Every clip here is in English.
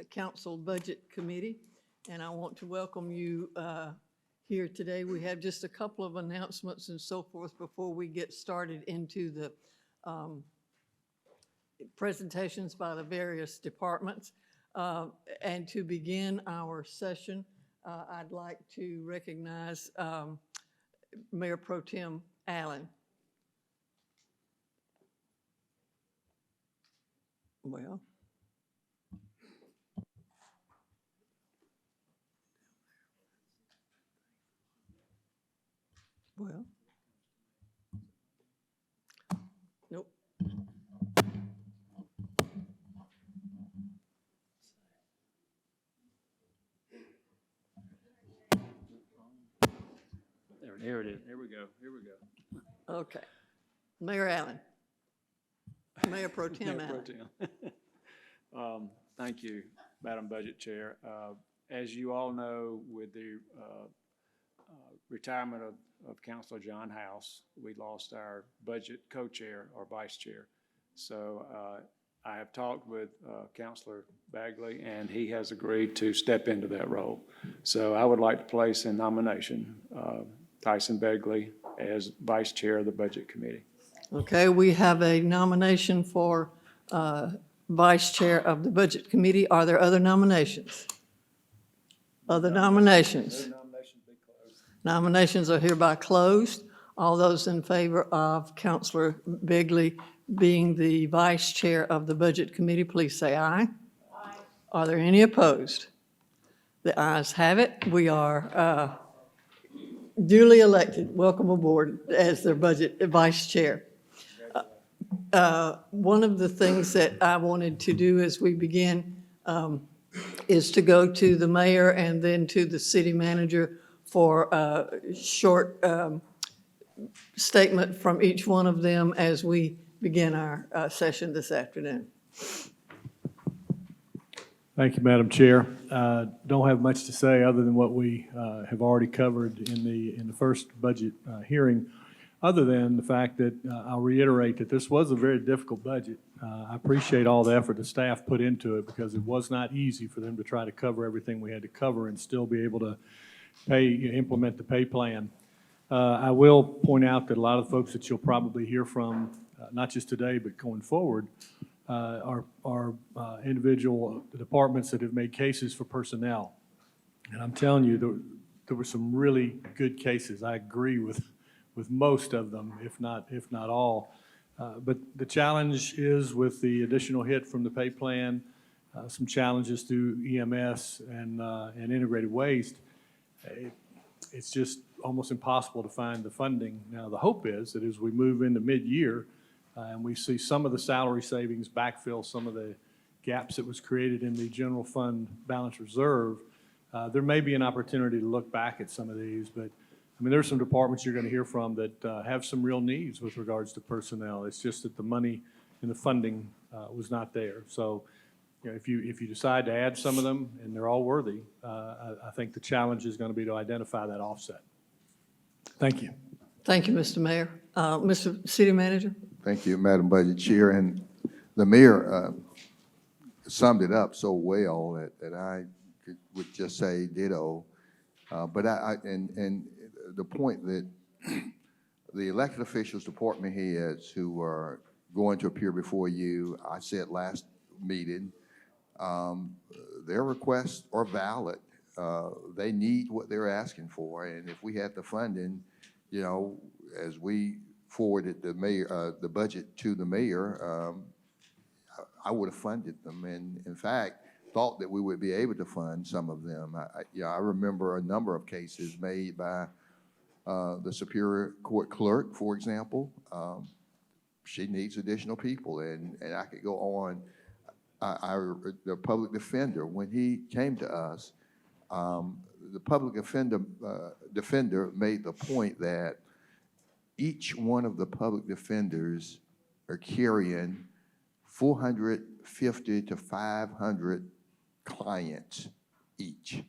Council Budget Committee, and I want to welcome you here today. We have just a couple of announcements and so forth before we get started into the presentations by the various departments. And to begin our session, I'd like to recognize Mayor Pro Tem Allen. Well, nope. There it is. Here we go. Here we go. Okay. Mayor Allen. Mayor Pro Tem Mayor Allen. Pro Tem. Thank you, Madam Budget Chair. As you all know, with the retirement of Councilor John House, we lost our budget co-chair or vice chair. So I have talked with Councilor Bagley, and he has agreed to step into that role. So I would like to place in nomination Tyson Bagley as vice chair of the Budget Committee. Okay, we have a nomination for vice chair of the Budget Committee. Are there other nominations? Other nominations? Nominations are hereby closed. All those in favor of Councilor Bigley being the vice chair of the Budget Committee, please say aye. Aye. Are there any opposed? The ayes have it. We are duly elected. Welcome aboard as their budget vice chair. One of the things that I wanted to do as we begin is to go to the mayor and then to the city manager for a short statement from each one of them as we begin our session this afternoon. Thank you, Madam Chair. Don't have much to say other than what we have already covered in the first budget hearing, other than the fact that I'll reiterate that this was a very difficult budget. I appreciate all the effort the staff put into it because it was not easy for them to try to cover everything we had to cover and still be able to implement the pay plan. I will point out that a lot of the folks that you'll probably hear from, not just today, but going forward, are individual departments that have made cases for personnel. And I'm telling you, there were some really good cases. I agree with most of them, if not all. But the challenge is with the additional hit from the pay plan, some challenges through EMS and integrated waste. It's just almost impossible to find the funding. Now, the hope is that as we move into mid-year and we see some of the salary savings backfill some of the gaps that was created in the general fund balance reserve, there may be an opportunity to look back at some of these. But I mean, there's some departments you're going to hear from that have some real needs with regards to personnel. It's just that the money and the funding was not there. So, you know, if you decide to add some of them and they're all worthy, I think the challenge is going to be to identify that offset. Thank you. Thank you, Mr. Mayor. Mr. City Manager? Thank you, Madam Budget Chair. And the mayor summed it up so well that I would just say ditto. But the point that the elected officials, department heads who are going to appear before you, I said last meeting, their requests are valid. They need what they're asking for, and if we had the funding, you know, as we forwarded the budget to the mayor, I would have funded them, and in fact, thought that we would be able to fund some of them. I remember a number of cases made by the Superior Court clerk, for example. She needs additional people, and I could go on. The public defender, when he came to us, the public defender made the point that each one of the public defenders are carrying 450 to 500 clients each.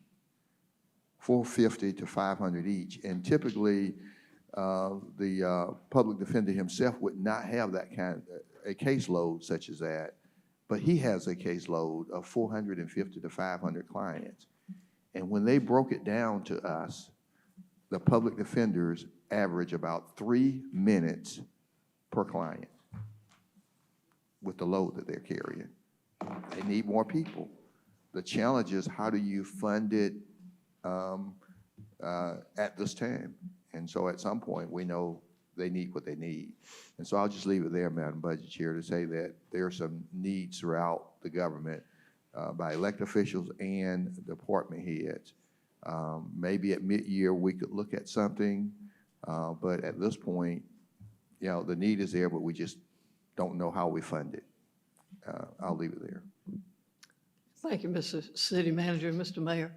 450 to 500 each, and typically the public defender himself would not have that kind of a caseload such as that. but he has a caseload of 450 to 500 clients. And when they broke it down to us, the public defenders average about 3 minutes per client with the load that they're carrying. They need more people. The challenge is, how do you fund it at this time? And so at some point, we know they need what they need. And so I'll just leave it there, Madam Budget Chair, to say that there are some needs throughout the government by elected officials and department heads. Maybe at mid-year, we could look at something, but at this point, you know, the need is there, but we just don't know how we fund it. I'll leave it there. Thank you, Mr. City Manager and Mr. Mayor.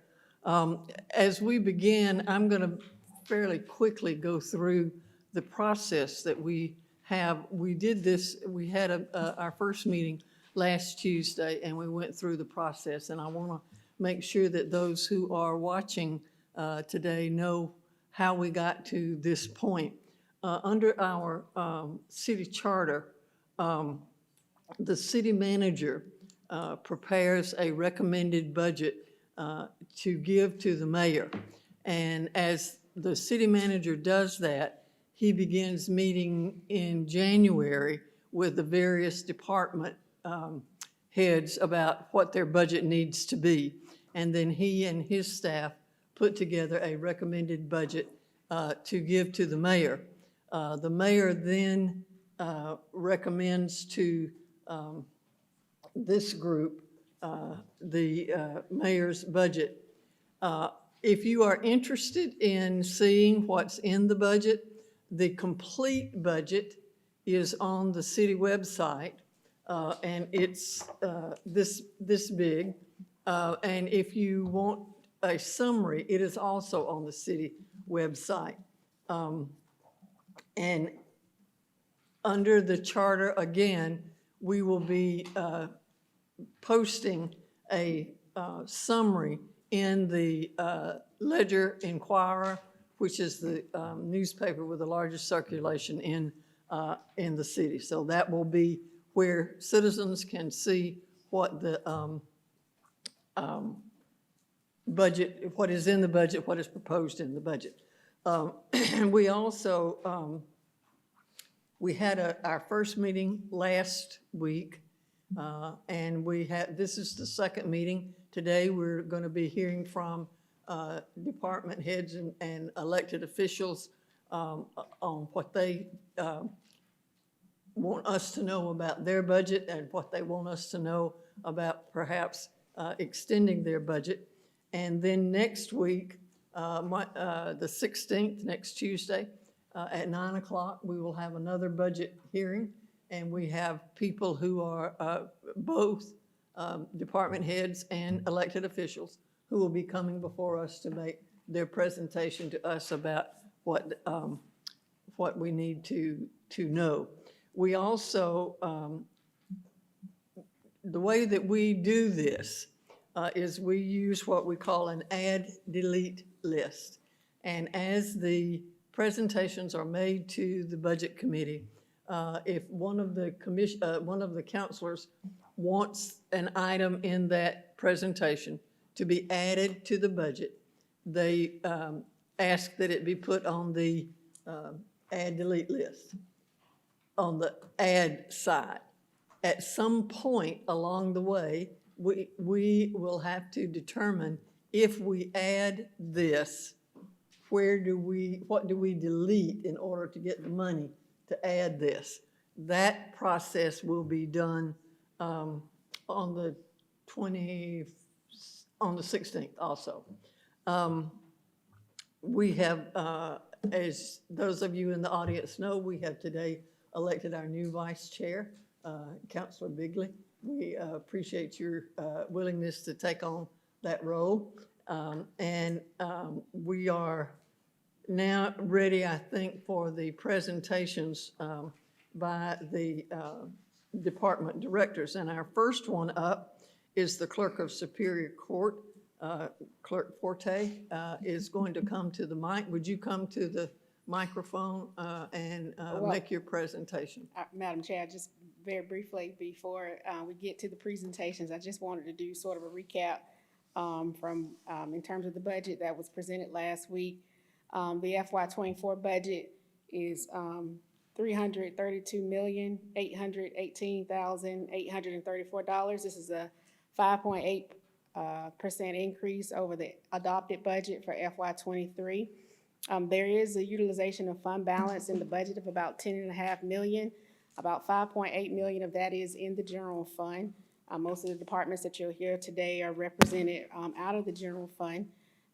As we begin, I'm going to fairly quickly go through the process that we have. We did this, we had our first meeting last Tuesday, and we went through the process, and I want to make sure that those who are watching today know how we got to this point. Under our city charter, the city manager prepares a recommended budget to give to the mayor. And as the city manager does that, he begins meeting in January with the various department heads about what their budget needs to be. And then he and his staff put together a recommended budget to give to the mayor. The mayor then recommends to this group the mayor's budget. If you are interested in seeing what's in the budget, the complete budget is on the city website, and it's this big. And if you want a summary, it is also on the city website. And under the charter, again, we will be posting a summary in the Ledger Inquirer, which is the newspaper with the largest circulation in the city. So that will be where citizens can see what the budget, what is in the budget, what is proposed in the budget. We also, we had our first meeting last week, and this is the second meeting. Today, we're going to be hearing from department heads and elected officials on what they want us to know about their budget and what they want us to know about perhaps extending their budget. And then next week, the 16th, next Tuesday, at 9 o'clock, we will have another budget hearing. And we have people who are both department heads and elected officials who will be coming before us to make their presentation to us about what we need to know. We also, the way that we do this is we use what we call an add-delete list. And as the presentations are made to the budget committee, if one of the counselors wants an item in that presentation to be added to the budget, they ask that it be put on the add-delete list, on the add side. At some point along the way, we will have to determine if we add this, what do we delete in order to get the money to add this. That process will be done on the 16th also. We have, as those of you in the audience know, we have today elected our new vice chair, Councilor Bigley. We appreciate your willingness to take on that role. And we are now ready, I think, for the presentations by the department directors. And our first one up is the Clerk of Superior Court. Clerk Forte is going to come to the mic. Would you come to the microphone and make your presentation? Madam Chair, just very briefly before we get to the presentations, I just wanted to do sort of a recap from, in terms of the budget that was presented last week. The FY24 budget is $332,818,834. This is a 5.8% increase over the adopted budget for FY23. There is a utilization of fund balance in the budget of about $10.5 million. About $5.8 million of that is in the general fund. Most of the departments that you'll hear today are represented out of the general fund.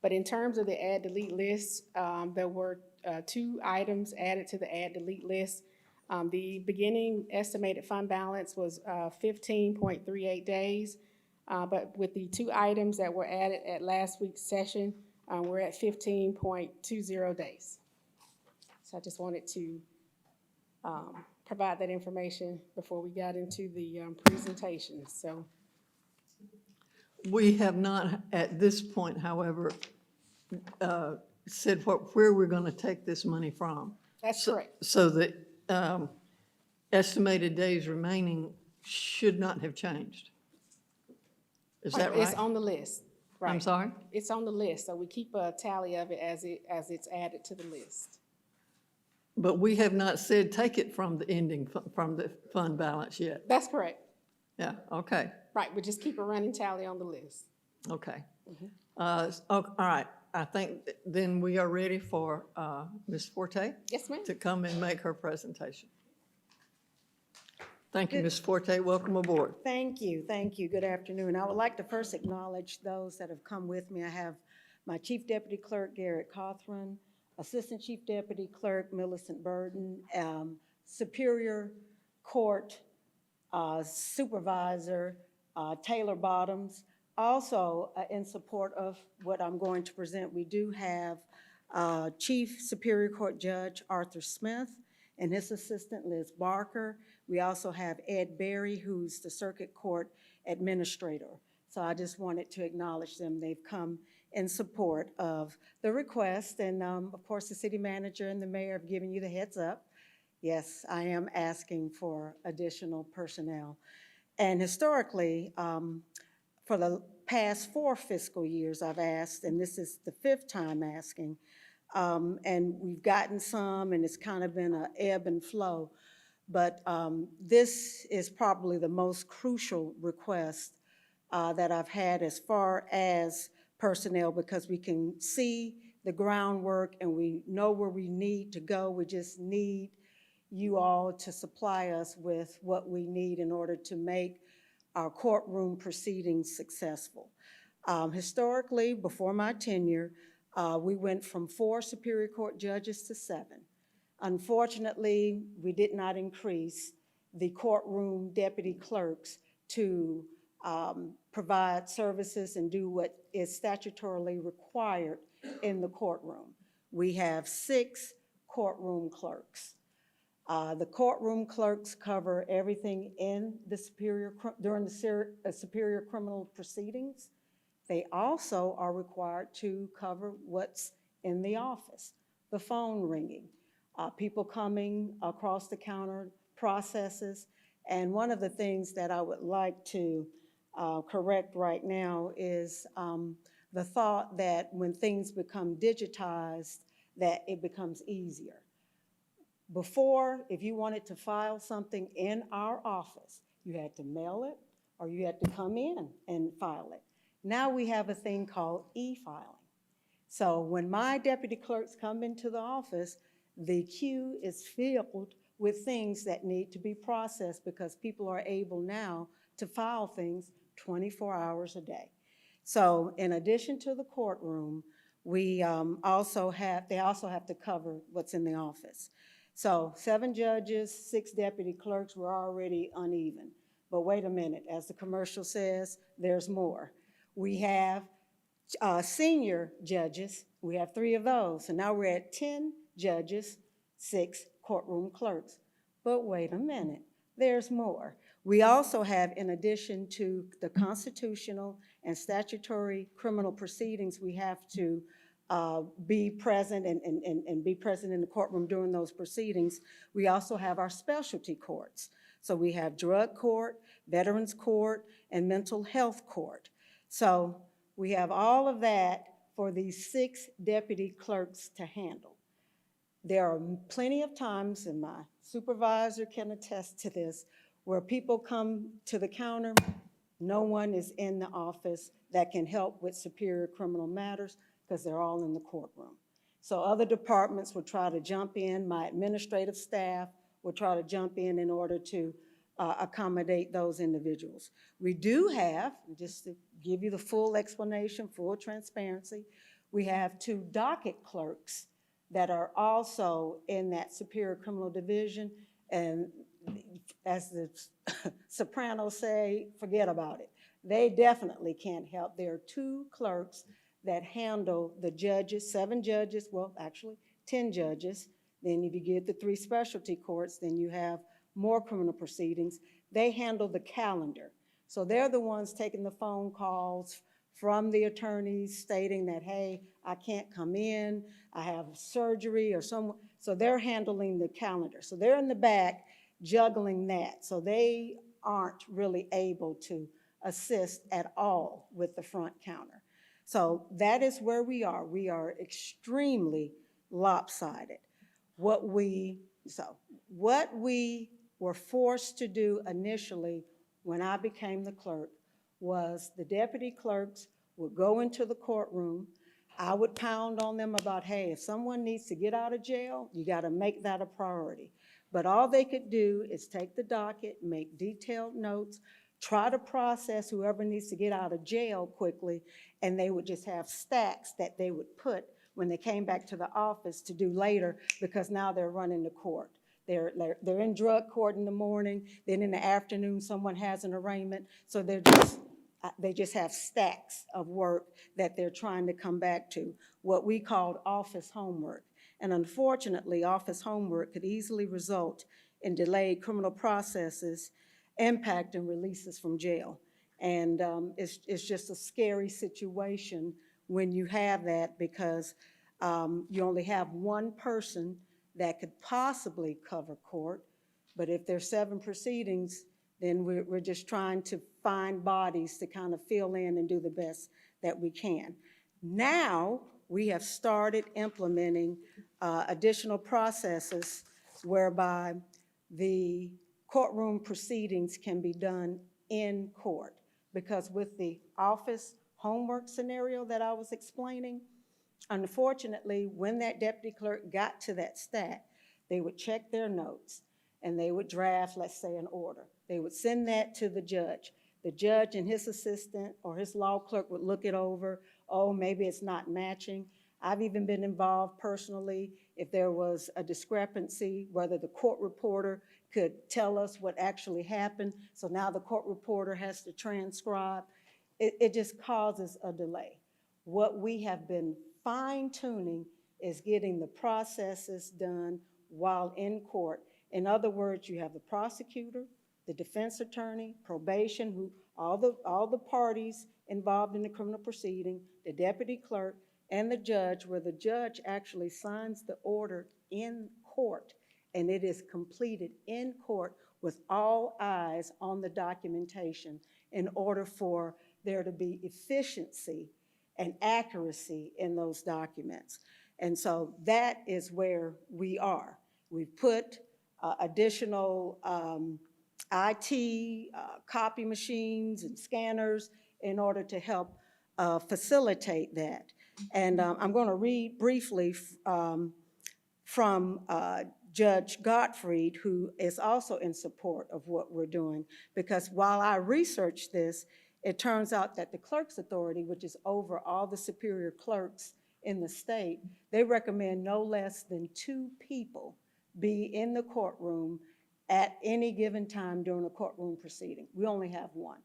But in terms of the add delete list, there were 2 items added to the add delete list. The beginning estimated fund balance was 15.38 days. But with the 2 items that were added at last week's session, we're at 15.20 days. So I just wanted to provide that information before we got into the presentation. So We have not, at this point, however, said where we're going to take this money from. that's correct. So the estimated days remaining should not have changed. Is that It's right? on the list. I'm Right. sorry? It's on the list, so we keep a tally of it as it's added to the list. But we have not said take it from the ending, from the fund balance yet. That's correct. Yeah, okay, Right, we just keep a running tally on the list. okay. All right, I think then we are ready for Ms. Forte Yes, ma'am. to come and make her presentation. Thank you, Ms. Forte, welcome aboard. Thank you, thank you. Good afternoon. I would like to first acknowledge those that have come with me. I have my Chief Deputy Clerk, Garrett Cawthron, Assistant Chief Deputy Clerk, Millicent Burden, Superior Court Supervisor, Taylor Bottoms. Also, in support of what I'm going to present, we do have Chief Superior Court Judge Arthur Smith and his assistant Liz Barker. We also have Ed Berry, who's the Circuit Court Administrator. So I just wanted to acknowledge them. They've come in support of the request. And of course, the city manager and the mayor have given you the heads up. Yes, I am asking for additional personnel. And historically, for the past 4 fiscal years, I've asked, and this is the 5th time asking, and we've gotten some, and it's kind of been an ebb and flow. But this is probably the most crucial request that I've had as far as personnel, because we can see the groundwork and we know where we need to go. We just need you all to supply us with what we need in order to make our courtroom proceedings successful. Historically, before my tenure, we went from 4 Superior Court judges to 7. Unfortunately, we did not increase the courtroom deputy clerks to provide services and do what is statutorily required in the courtroom. We have 6 courtroom clerks. The courtroom clerks cover everything in the during the superior criminal proceedings. They also are required to cover what's in the office, the phone ringing, people coming across the counter processes. And one of the things that I would like to correct right now is the thought that when things become digitized, that it becomes easier. Before, if you wanted to file something in our office, you had to mail it or you had to come in and file it. Now we have a thing called e-filing. So when my deputy clerks come into the office, the queue is filled with things that need to be processed because people are able now to file things 24 hours a day. So in addition to the courtroom, we they also have to cover what's in the office. So 7 judges, 6 deputy clerks were already uneven. But wait a minute, as the commercial says, there's more. We have senior judges, we have 3 of those. So now we're at 10 judges, 6 courtroom clerks. But wait a minute, there's more. We also have, in addition to the constitutional and statutory criminal proceedings, we have to be present and be present in the courtroom during those proceedings. We also have our specialty courts. So we have drug court, veterans court, and mental health court. So we have all of that for these 6 deputy clerks to handle. There are plenty of times, and my supervisor can attest to this, where people come to the counter, no one is in the office that can help with superior criminal matters because they're all in the courtroom. So other departments will try to jump in, my administrative staff will try to jump in order to accommodate those individuals. We do have, just to give you the full explanation, full transparency, we have 2 docket clerks that are also in that superior criminal division, and as the Sopranos say, forget about it. They definitely can't help. There are 2 clerks that handle the judges, 7 judges, well, actually 10 judges. Then if you get the 3 specialty courts, then you have more criminal proceedings. They handle the calendar. So they're the ones taking the phone calls from the attorneys stating that, hey, I can't come in, I have surgery or someone. So they're handling the calendar. So they're in the back juggling that. So they aren't really able to assist at all with the front counter. So that is where we are. We are extremely lopsided. What we were forced to do initially when I became the clerk was the deputy clerks would go into the courtroom. I would pound on them about, hey, if someone needs to get out of jail, you got to make that a priority. But all they could do is take the docket, make detailed notes, try to process whoever needs to get out of jail quickly, and they would just have stacks that they would put when they came back to the office to do later, because now they're running the court. They're in drug court in the morning, then in the afternoon someone has an arraignment, so they just have stacks of work that they're trying to come back to, what we called office homework. And unfortunately, office homework could easily result in delayed criminal processes, impacting releases from jail. And it's just a scary situation when you have that, because you only have one person that could possibly cover court. But if there's 7 proceedings, then we're just trying to find bodies to kind of fill in and do the best that we can. Now, we have started implementing additional processes whereby the courtroom proceedings can be done in court. Because with the office homework scenario that I was explaining, unfortunately, when that deputy clerk got to that stat, they would check their notes and they would draft, let's say, an order. They would send that to the judge. The judge and his assistant or his law clerk would look it over. Oh, maybe it's not matching. I've even been involved personally if there was a discrepancy, whether the court reporter could tell us what actually happened. So now the court reporter has to transcribe. It just causes a delay. What we have been fine-tuning is getting the processes done while in court. In other words, you have the prosecutor, the defense attorney, probation, who all the parties involved in the criminal proceeding, the deputy clerk, and the judge, where the judge actually signs the order in court, and it is completed in court with all eyes on the documentation in order for there to be efficiency and accuracy in those documents. And so that is where we are. We've put additional IT, copy machines and scanners in order to help facilitate that. And I'm going to read briefly from Judge Gottfried, who is also in support of what we're doing, because while I researched this, it turns out that the Clerk's Authority, which is over all the superior clerks in the state, they recommend no less than 2 people be in the courtroom at any given time during a courtroom proceeding. We only have 1.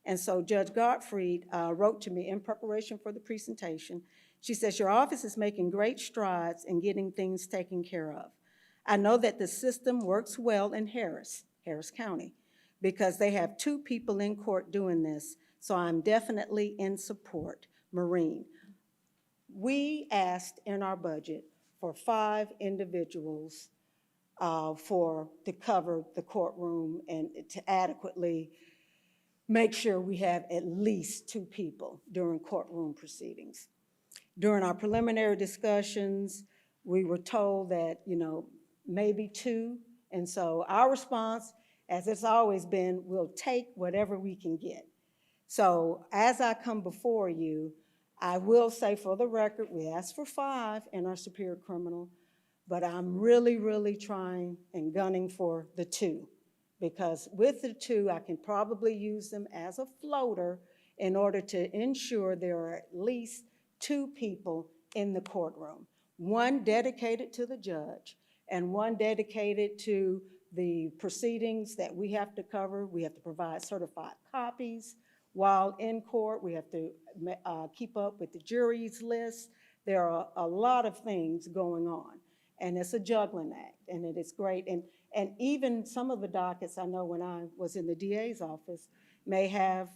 And so Judge Gottfried wrote to me in preparation for the presentation. She says, your office is making great strides in getting things taken care of. I know that the system works well in Harris County, because they have 2 people in court doing this, so I'm definitely in support. Maureen. We asked in our budget for 5 individuals to cover the courtroom and to adequately make sure we have at least 2 people during courtroom proceedings. During our preliminary discussions, we were told that, maybe 2. And so our response, as it's always been, we'll take whatever we can get. So as I come before you, I will say for the record, we asked for 5 in our superior criminal, but I'm really, really trying and gunning for the 2. Because with the 2, I can probably use them as a floater in order to ensure there are at least 2 people in the courtroom. 1 dedicated to the judge and 1 dedicated to the proceedings that we have to cover. We have to provide certified copies while in court. We have to keep up with the jury's list. There are a lot of things going on, and it's a juggling act, and it is great. And even some of the dockets, I know when I was in the DA's office, may have,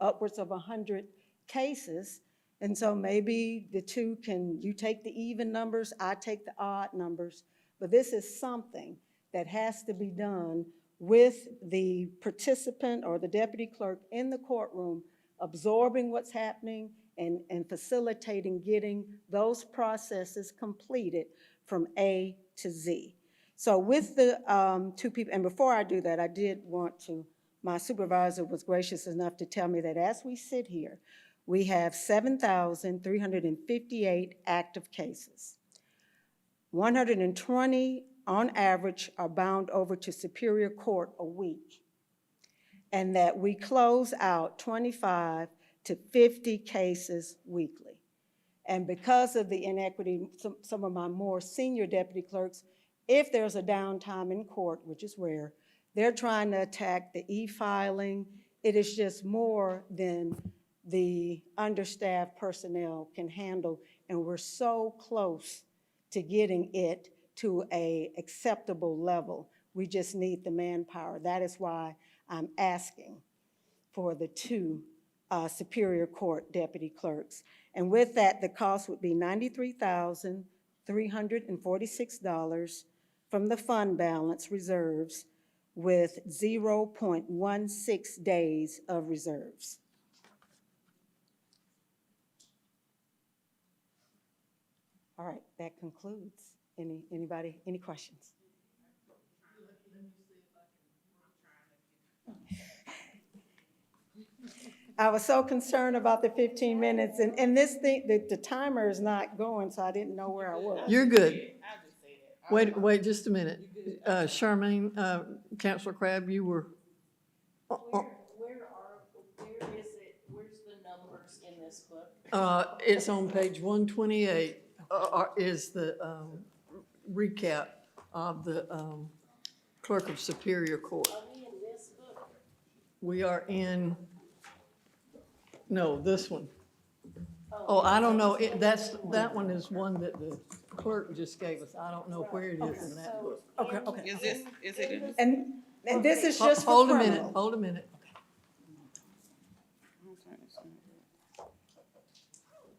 upwards of 100 cases. And so maybe the 2 you take the even numbers, I take the odd numbers. But this is something that has to be done with the participant or the deputy clerk in the courtroom, absorbing what's happening and facilitating getting those processes completed from A to Z. So with the 2 people, and before I do that, I did want to, my supervisor was gracious enough to tell me that as we sit here, we have 7,358 active cases. 120 on average are bound over to Superior Court a week, and that we close out 25 to 50 cases weekly. And because of the inequity, some of my more senior deputy clerks, if there's a downtime in court, which is rare, they're trying to attack the e-filing. It is just more than the understaffed personnel can handle, and we're so close to getting it to an acceptable level. We just need the manpower. That is why I'm asking for the 2 Superior Court deputy clerks. And with that, the cost would be $93,346 from the fund balance reserves with 0.16 days of reserves. All right, that concludes. Anybody, any questions? I was so concerned about the 15 minutes, and this thing, the timer is not going, so I didn't know where I was. You're good. Wait just a minute. Charmaine, Counselor Crabb, you were, Where is it, where's the numbers in this book? it's on page 128, is the recap of the Clerk of Superior Court. Are we in this book? We are in, no, this one. Oh, I don't know, that one is one that the clerk just gave us. I don't know where it is in that book. Okay. Is it in this? And this is just for Hold a minute, criminal. hold a minute.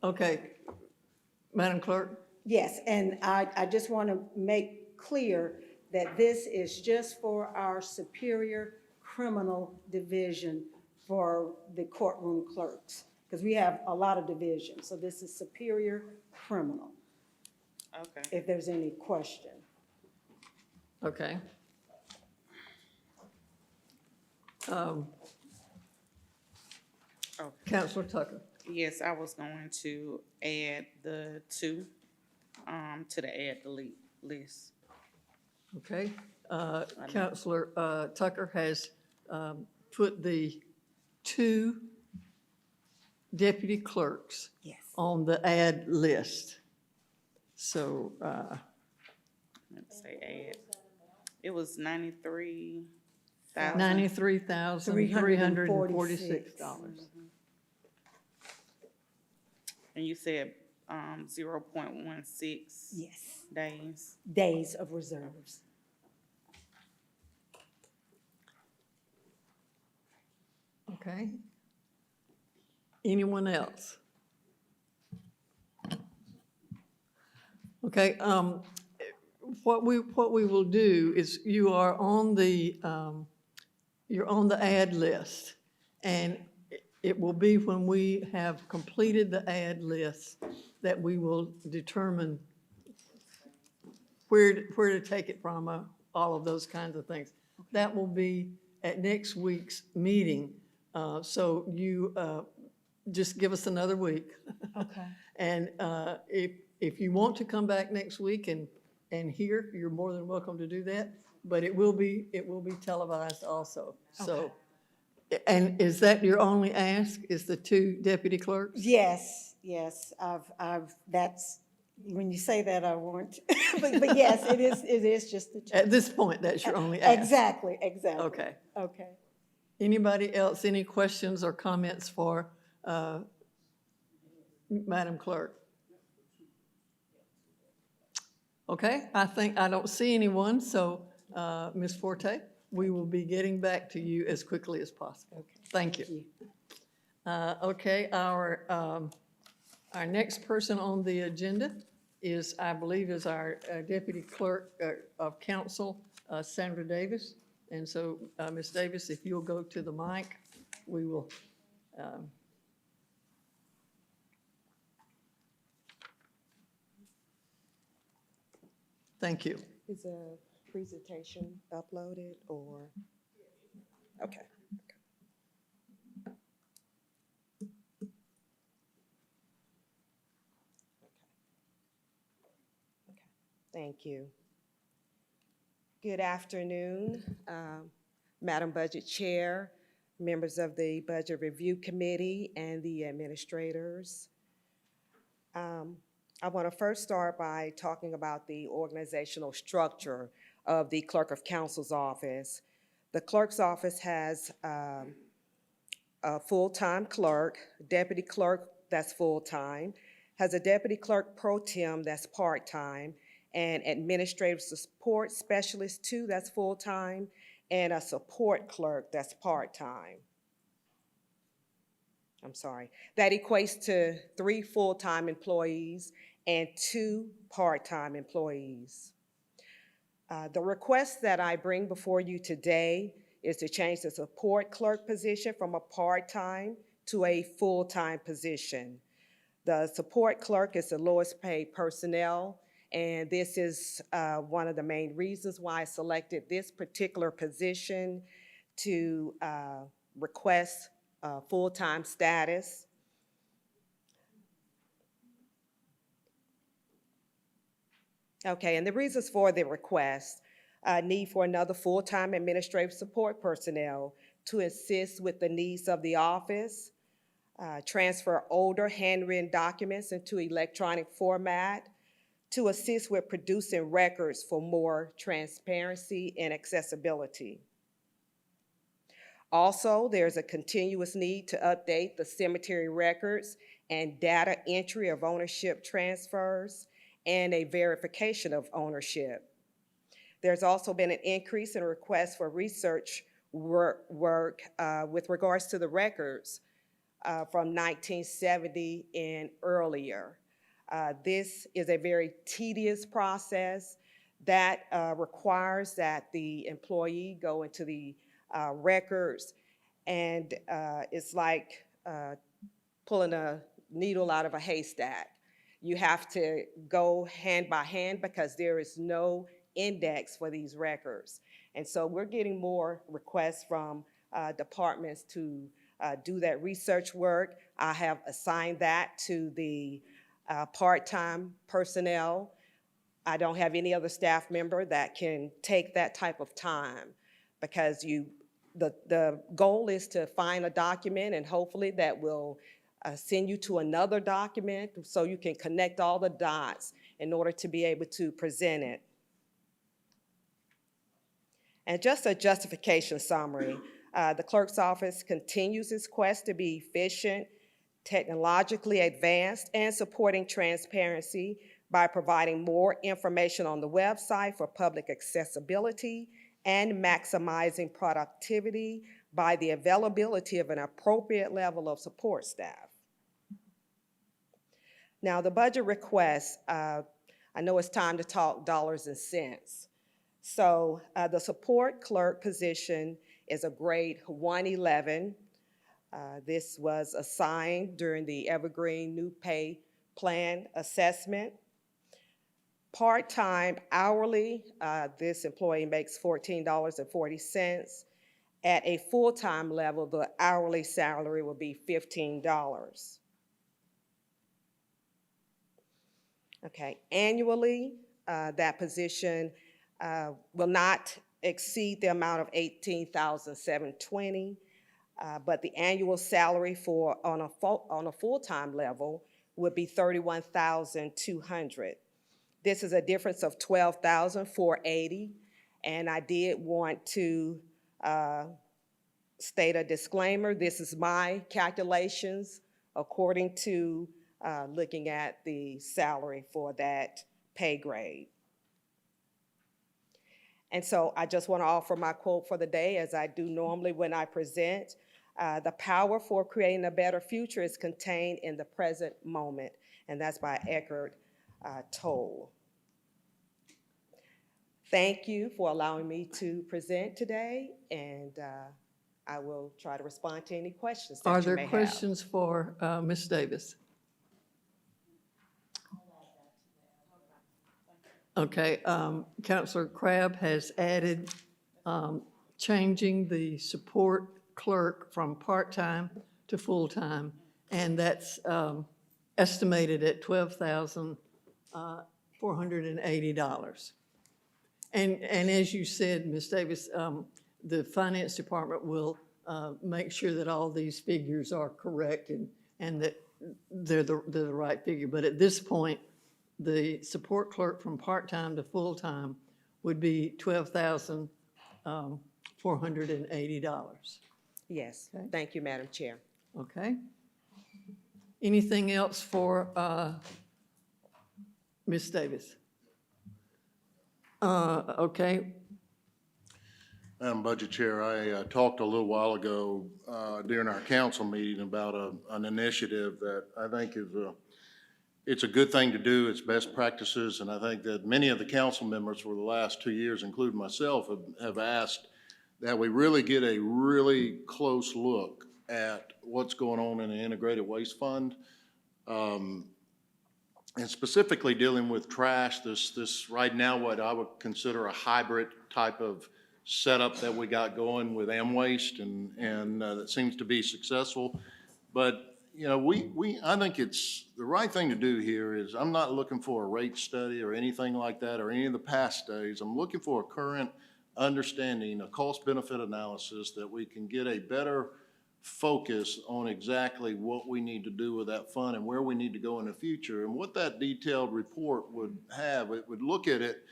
Okay, Madam Clerk? Yes, and I just want to make clear that this is just for our Superior Criminal Division for the courtroom clerks, because we have a lot of divisions. So this is Superior Criminal, Okay. if there's any question. Okay. Counselor Tucker? Yes, I was going to add the 2 to the add delete list. Okay. Counselor Tucker has put the 2 deputy clerks Yes. on the add list. So, Let's say add. It was $93,000. $93,346. And you said 0.16 Yes, days. days of reserves. Okay. Anyone else? what we will do is you are on the, you're on the ad list. And it will be when we have completed the ad list that we will determine where to take it from, all of those kinds of things. That will be at next week's meeting. So you just give us another week. Okay. And if you want to come back next week and hear, you're more than welcome to do that. But it will be televised also. So, and is that your only ask, is the 2 deputy clerks? Yes, that's, when you say that, I want, but yes, it is just the two. At this point, that's your only ask? Exactly. Okay. Okay. Anybody else, any questions or comments for Madam Clerk? Okay, I don't see anyone, so Ms. Forte, we will be getting back to you as quickly as possible. Thank you. Okay, our next person on the agenda is, I believe, is our Deputy Clerk of Council, Sandra Davis. And so, Ms. Davis, if you'll go to the mic, we will. Thank you. Is a presentation uploaded or? Okay. Thank you. Good afternoon, Madam Budget Chair, members of the Budget Review Committee, and the administrators. I want to first start by talking about the organizational structure of the Clerk of Council's office. The clerk's office has a full-time clerk, deputy clerk that's full-time, has a deputy clerk pro tem that's part-time, and administrative support specialist 2 that's full-time, and a support clerk that's part-time. I'm sorry. That equates to 3 full-time employees and 2 part-time employees. The request that I bring before you today is to change the support clerk position from a part-time to a full-time position. The support clerk is the lowest paid personnel, and this is one of the main reasons why I selected this particular position to request full-time status. Okay, and the reasons for the request: need for another full-time administrative support personnel to assist with the needs of the office, transfer older handwritten documents into electronic format, to assist with producing records for more transparency and accessibility. Also, there's a continuous need to update the cemetery records and data entry of ownership transfers and a verification of ownership. There's also been an increase in requests for research work with regards to the records from 1970 and earlier. This is a very tedious process that requires that the employee go into the records, and it's like pulling a needle out of a haystack. You have to go hand by hand because there is no index for these records. And so we're getting more requests from departments to do that research work. I have assigned that to the part-time personnel. I don't have any other staff member that can take that type of time, because the goal is to find a document, and hopefully that will send you to another document so you can connect all the dots in order to be able to present it. And just a justification summary, the clerk's office continues its quest to be efficient, technologically advanced, and supporting transparency by providing more information on the website for public accessibility and maximizing productivity by the availability of an appropriate level of support staff. Now, the budget request, I know it's time to talk dollars and cents. So the support clerk position is a grade 111. This was assigned during the Evergreen New Pay Plan assessment. Part-time hourly, this employee makes $14.40. At a full-time level, the hourly salary will be $15. Okay, annually, that position will not exceed the amount of $18,720, but the annual salary for on a full-time level would be $31,200. This is a difference of $12,480, and I did want to state a disclaimer. This is my calculations according to looking at the salary for that pay grade. And so I just want to offer my quote for the day, as I do normally when I present. The power for creating a better future is contained in the present moment, and that's by Eckhart Tolle. Thank you for allowing me to present today, and I will try to respond to any questions that Are you there may have. questions for Ms. Davis? Okay, Counselor Crabb has added changing the support clerk from part-time to full-time, and that's estimated at $12,480. And as you said, Ms. Davis, the Finance Department will make sure that all these figures are correct and that they're the right figure. But at this point, the support clerk from part-time to full-time would be $12,480. Yes, Okay. thank you, Madam Chair. Okay? Anything else for Ms. Davis? Okay, Madam Budget Chair, I talked a little while ago during our council meeting about an initiative that I think is it's a good thing to do, it's best practices, and I think that many of the council members for the last 2 years, including myself, have asked that we really get a really close look at what's going on in the Integrated Waste Fund. And specifically dealing with trash, this right now what I would consider a hybrid type of setup that we got going with M-Waste, and that seems to be successful. But you know, I think it's the right thing to do here is I'm not looking for a rate study or anything like that or any of the past studies. I'm looking for a current understanding, a cost-benefit analysis that we can get a better focus on exactly what we need to do with that fund and where we need to go in the future. And what that detailed report would have, it would look at it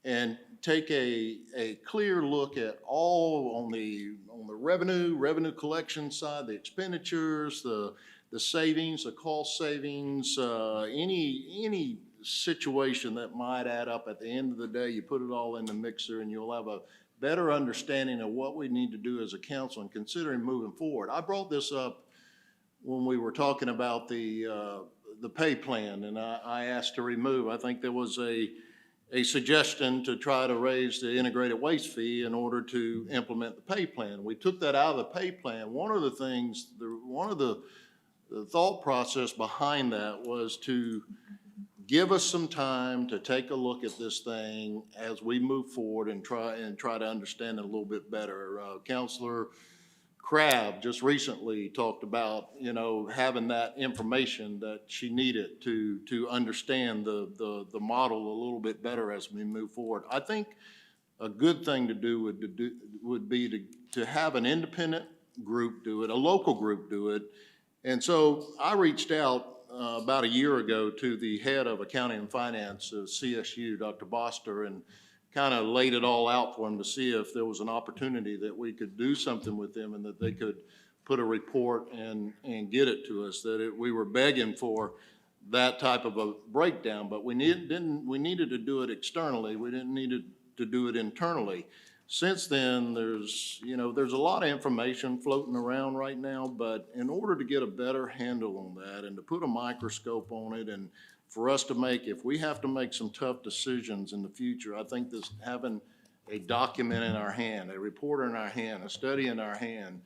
and take a clear look at all on the revenue collection side, the expenditures, the savings, the cost savings, any situation that might add up at the end of the day, you put it all in the mixer and you'll have a better understanding of what we need to do as a council and considering moving forward. I brought this up when we were talking about the pay plan, and I asked to remove, I think there was a suggestion to try to raise the integrated waste fee in order to implement the pay plan. We took that out of the pay plan. One of the things, one of the thought process behind that was to give us some time to take a look at this thing as we move forward and try to understand it a little bit better. Councilor Crabb just recently talked about, you know, having that information that she needed to understand the model a little bit better as we move forward. I think a good thing to do would be to have an independent group do it, a local group do it. And so I reached out about a year ago to the head of accounting and finance of CSU, Dr. Boster, and kind of laid it all out for him to see if there was an opportunity that we could do something with them and that they could put a report and get it to us, that we were begging for that type of a breakdown, but we needed to do it externally. We didn't need to do it internally. Since then, there's a lot of information floating around right now, but in order to get a better handle on that and to put a microscope on it and for us to make, if we have to make some tough decisions in the future, I think this, having a document in our hand, a report in our hand, a study in our hand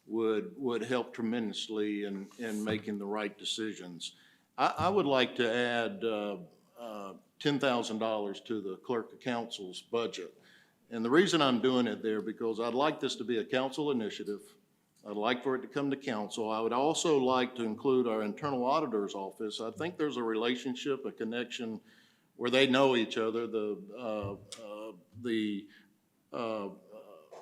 would help tremendously in making the right decisions. I would like to add $10,000 to the clerk of council's budget. And the reason I'm doing it there, because I'd like this to be a council initiative. I'd like for it to come to council. I would also like to include our internal auditor's office. I think there's a relationship, a connection where they know each other, the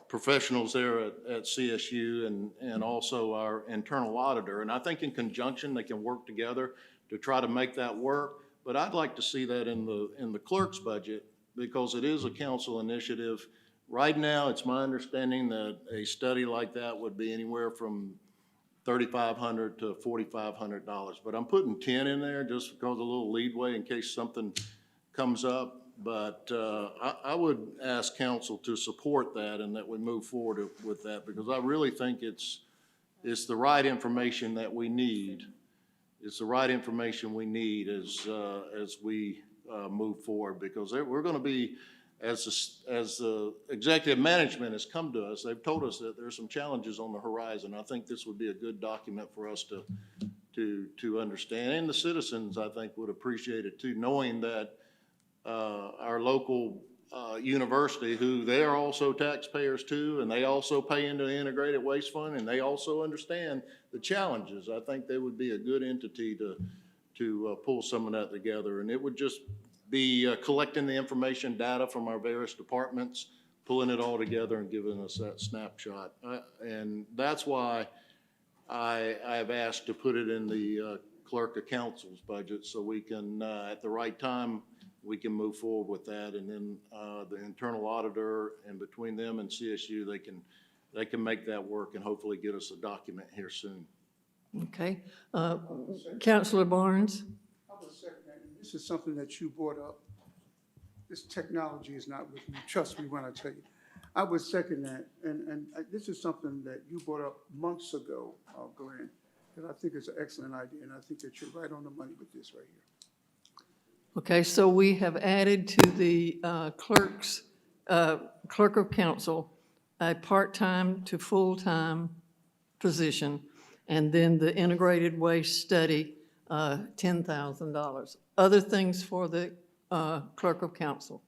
professionals there at CSU and also our internal auditor. And I think in conjunction, they can work together to try to make that work. But I'd like to see that in the clerk's budget, because it is a council initiative. Right now, it's my understanding that a study like that would be anywhere from $3,500 to $4,500. But I'm putting 10 in there just because a little leadway in case something comes up. But I would ask council to support that and that we move forward with that, because I really think it's the right information that we need. It's the right information we need as we move forward, because we're going to be, as the executive management has come to us, they've told us that there's some challenges on the horizon. I think this would be a good document for us to understand, and the citizens, I think, would appreciate it too, knowing that our local university, who they are also taxpayers too, and they also pay into the integrated waste fund, and they also understand the challenges. I think they would be a good entity to pull some of that together, and it would just be collecting the information, data from our various departments, pulling it all together and giving us that snapshot. And that's why I have asked to put it in the clerk of council's budget, so we can, at the right time, we can move forward with that. And then the internal auditor, and between them and CSU, they can make that work and hopefully get us a document here soon. Okay. Councilor Barnes? I would second that, and this is something that you brought up. This technology is not with me, trust me when I tell you. I would second that, and this is something that you brought up months ago, Glenn, and I think it's an excellent idea, and I think that you're right on the money with this right here. Okay, so we have added to the clerk of council a part-time to full-time position, and then the integrated waste study, $10,000. Other things for the clerk of council?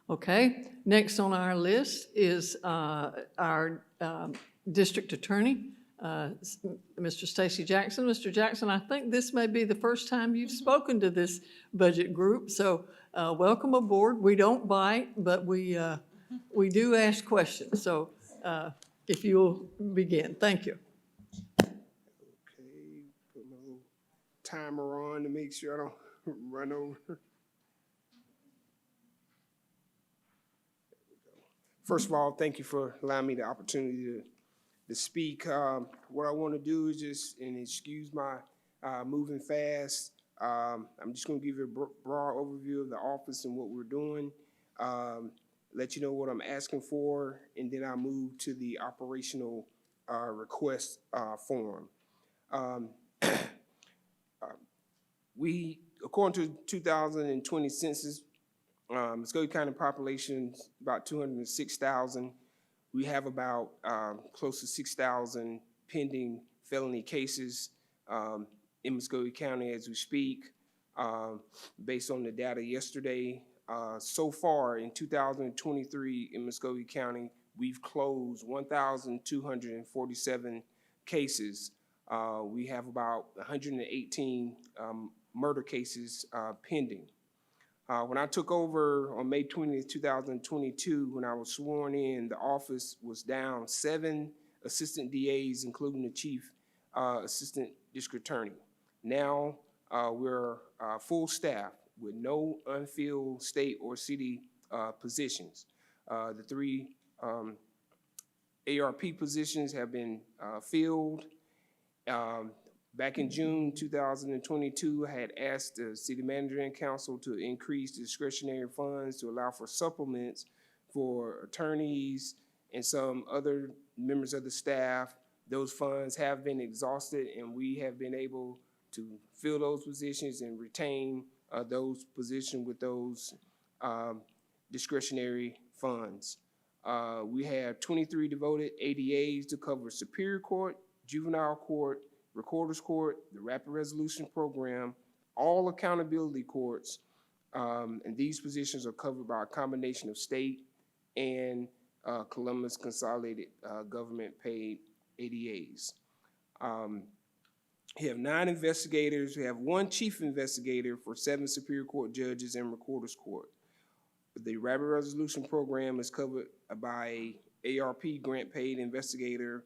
Okay, next on our list is our district attorney, Mr. Stacy Jackson. Mr. Jackson, I think this may be the first time you've spoken to this budget group, so welcome aboard. We don't bite, but we do ask questions, so if you'll begin. Thank you. Okay, put my little timer on to make sure I don't run over. First of all, thank you for allowing me the opportunity to speak. What I want to do is just, and excuse my moving fast, I'm just going to give you a broad overview of the office and what we're doing, let you know what I'm asking for, and then I'll move to the operational request form. We, according to 2020 census, Muskogee County population is about 206,000. We have about close to 6,000 pending felony cases in Muskogee County as we speak. Based on the data yesterday, so far in 2023 in Muskogee County, we've closed 1,247 cases. We have about 118 murder cases pending. When I took over on May 20th, 2022, when I was sworn in, the office was down 7 assistant DAs, including the chief assistant district attorney. Now we're full staff with no unfilled state or city positions. The 3 ARP positions have been filled. Back in June 2022, I had asked the city manager and council to increase discretionary funds to allow for supplements for attorneys and some other members of the staff. Those funds have been exhausted, and we have been able to fill those positions and retain those positions with those discretionary funds. We have 23 devoted ADAs to cover Superior Court, Juvenile Court, Recorder's Court, the Rapid Resolution Program, all accountability courts, and these positions are covered by a combination of state and Columbus Consolidated Government paid ADAs. We have 9 investigators. We have 1 chief investigator for 7 Superior Court judges and Recorder's Court. The Rapid Resolution Program is covered by a ARP grant paid investigator,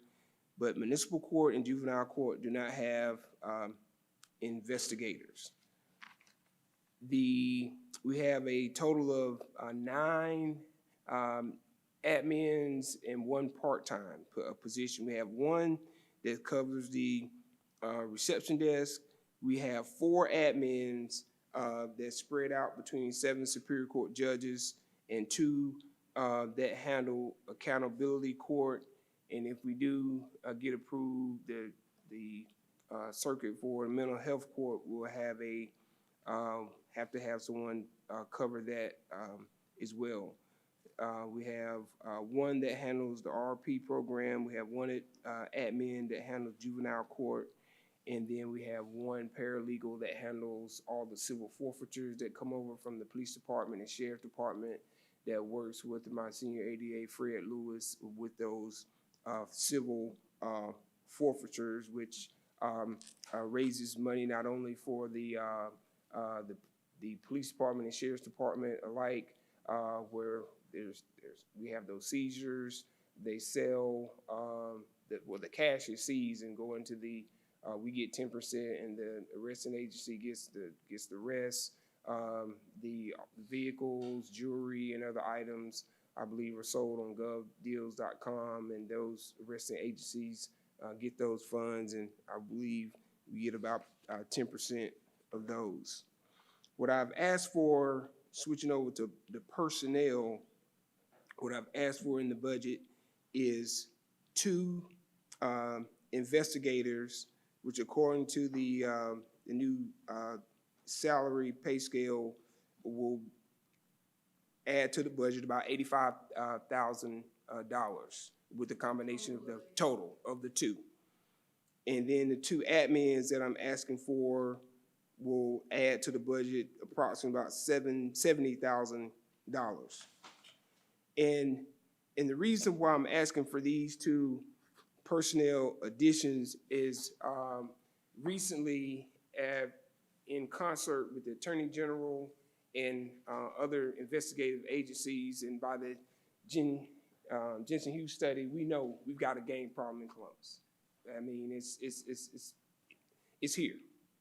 but municipal court and juvenile court do not have investigators. We have a total of 9 admins and 1 part-time position. We have 1 that covers the reception desk. We have 4 admins that spread out between 7 Superior Court judges and 2 that handle accountability court. And if we do get approved, the circuit for mental health court will have to have someone cover that as well. We have 1 that handles the RP program. We have 1 admin that handles juvenile court. And then we have 1 paralegal that handles all the civil forfeitures that come over from the police department and sheriff department, that works with my senior ADA, Fred Lewis, with those civil forfeitures, which raises money not only for the police department and sheriff's department alike, where we have those seizures. They sell the cash is seized and go into the we get 10%, and the arresting agency gets the rest. The vehicles, jewelry, and other items, I believe, are sold on govdeals.com, and those arresting agencies get those funds, and I believe we get about 10% of those. What I've asked for, switching over to the personnel, what I've asked for in the budget is 2 investigators, which according to the new salary pay scale will add to the budget about $85,000 with the combination of the total of the 2. And then the 2 admins that I'm asking for will add to the budget approximately about $70,000. And the reason why I'm asking for these 2 personnel additions is recently in concert with the Attorney General and other investigative agencies, and by the Jensen Hughes study, we know we've got a gang problem in Columbus. I mean, it's here,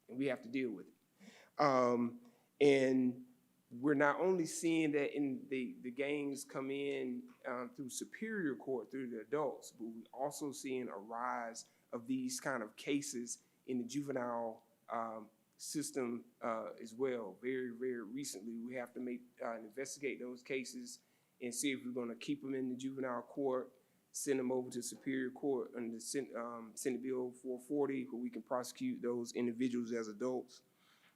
and we have to deal with it. And we're not only seeing that in the gangs come in through Superior Court, through the adults, but we're also seeing a rise of these kind of cases in the juvenile system as well. Very, very recently, we have to investigate those cases and see if we're going to keep them in the juvenile court, send them over to Superior Court under the Senate Bill 440, where we can prosecute those individuals as adults.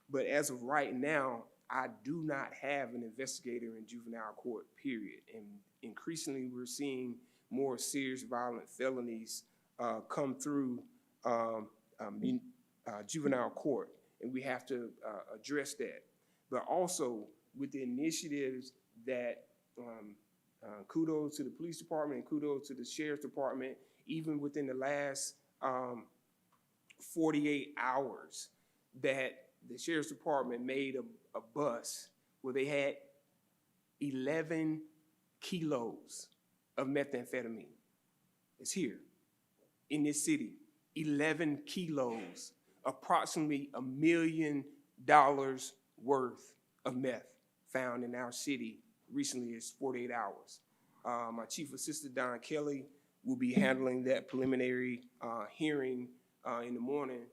But as of right now, I do not have an investigator in juvenile court, period. And increasingly, we're seeing more serious violent felonies come through juvenile court, and we have to address that. But also with the initiatives that kudos to the police department and kudos to the sheriff's department, even within the last 48 hours, that the sheriff's department made a bus where they had 11 kilos of methamphetamine. It's here in this city, 11 kilos, approximately $1 million worth of meth found in our city recently. It's 48 hours. My chief assistant, Don Kelly, will be handling that preliminary hearing in the morning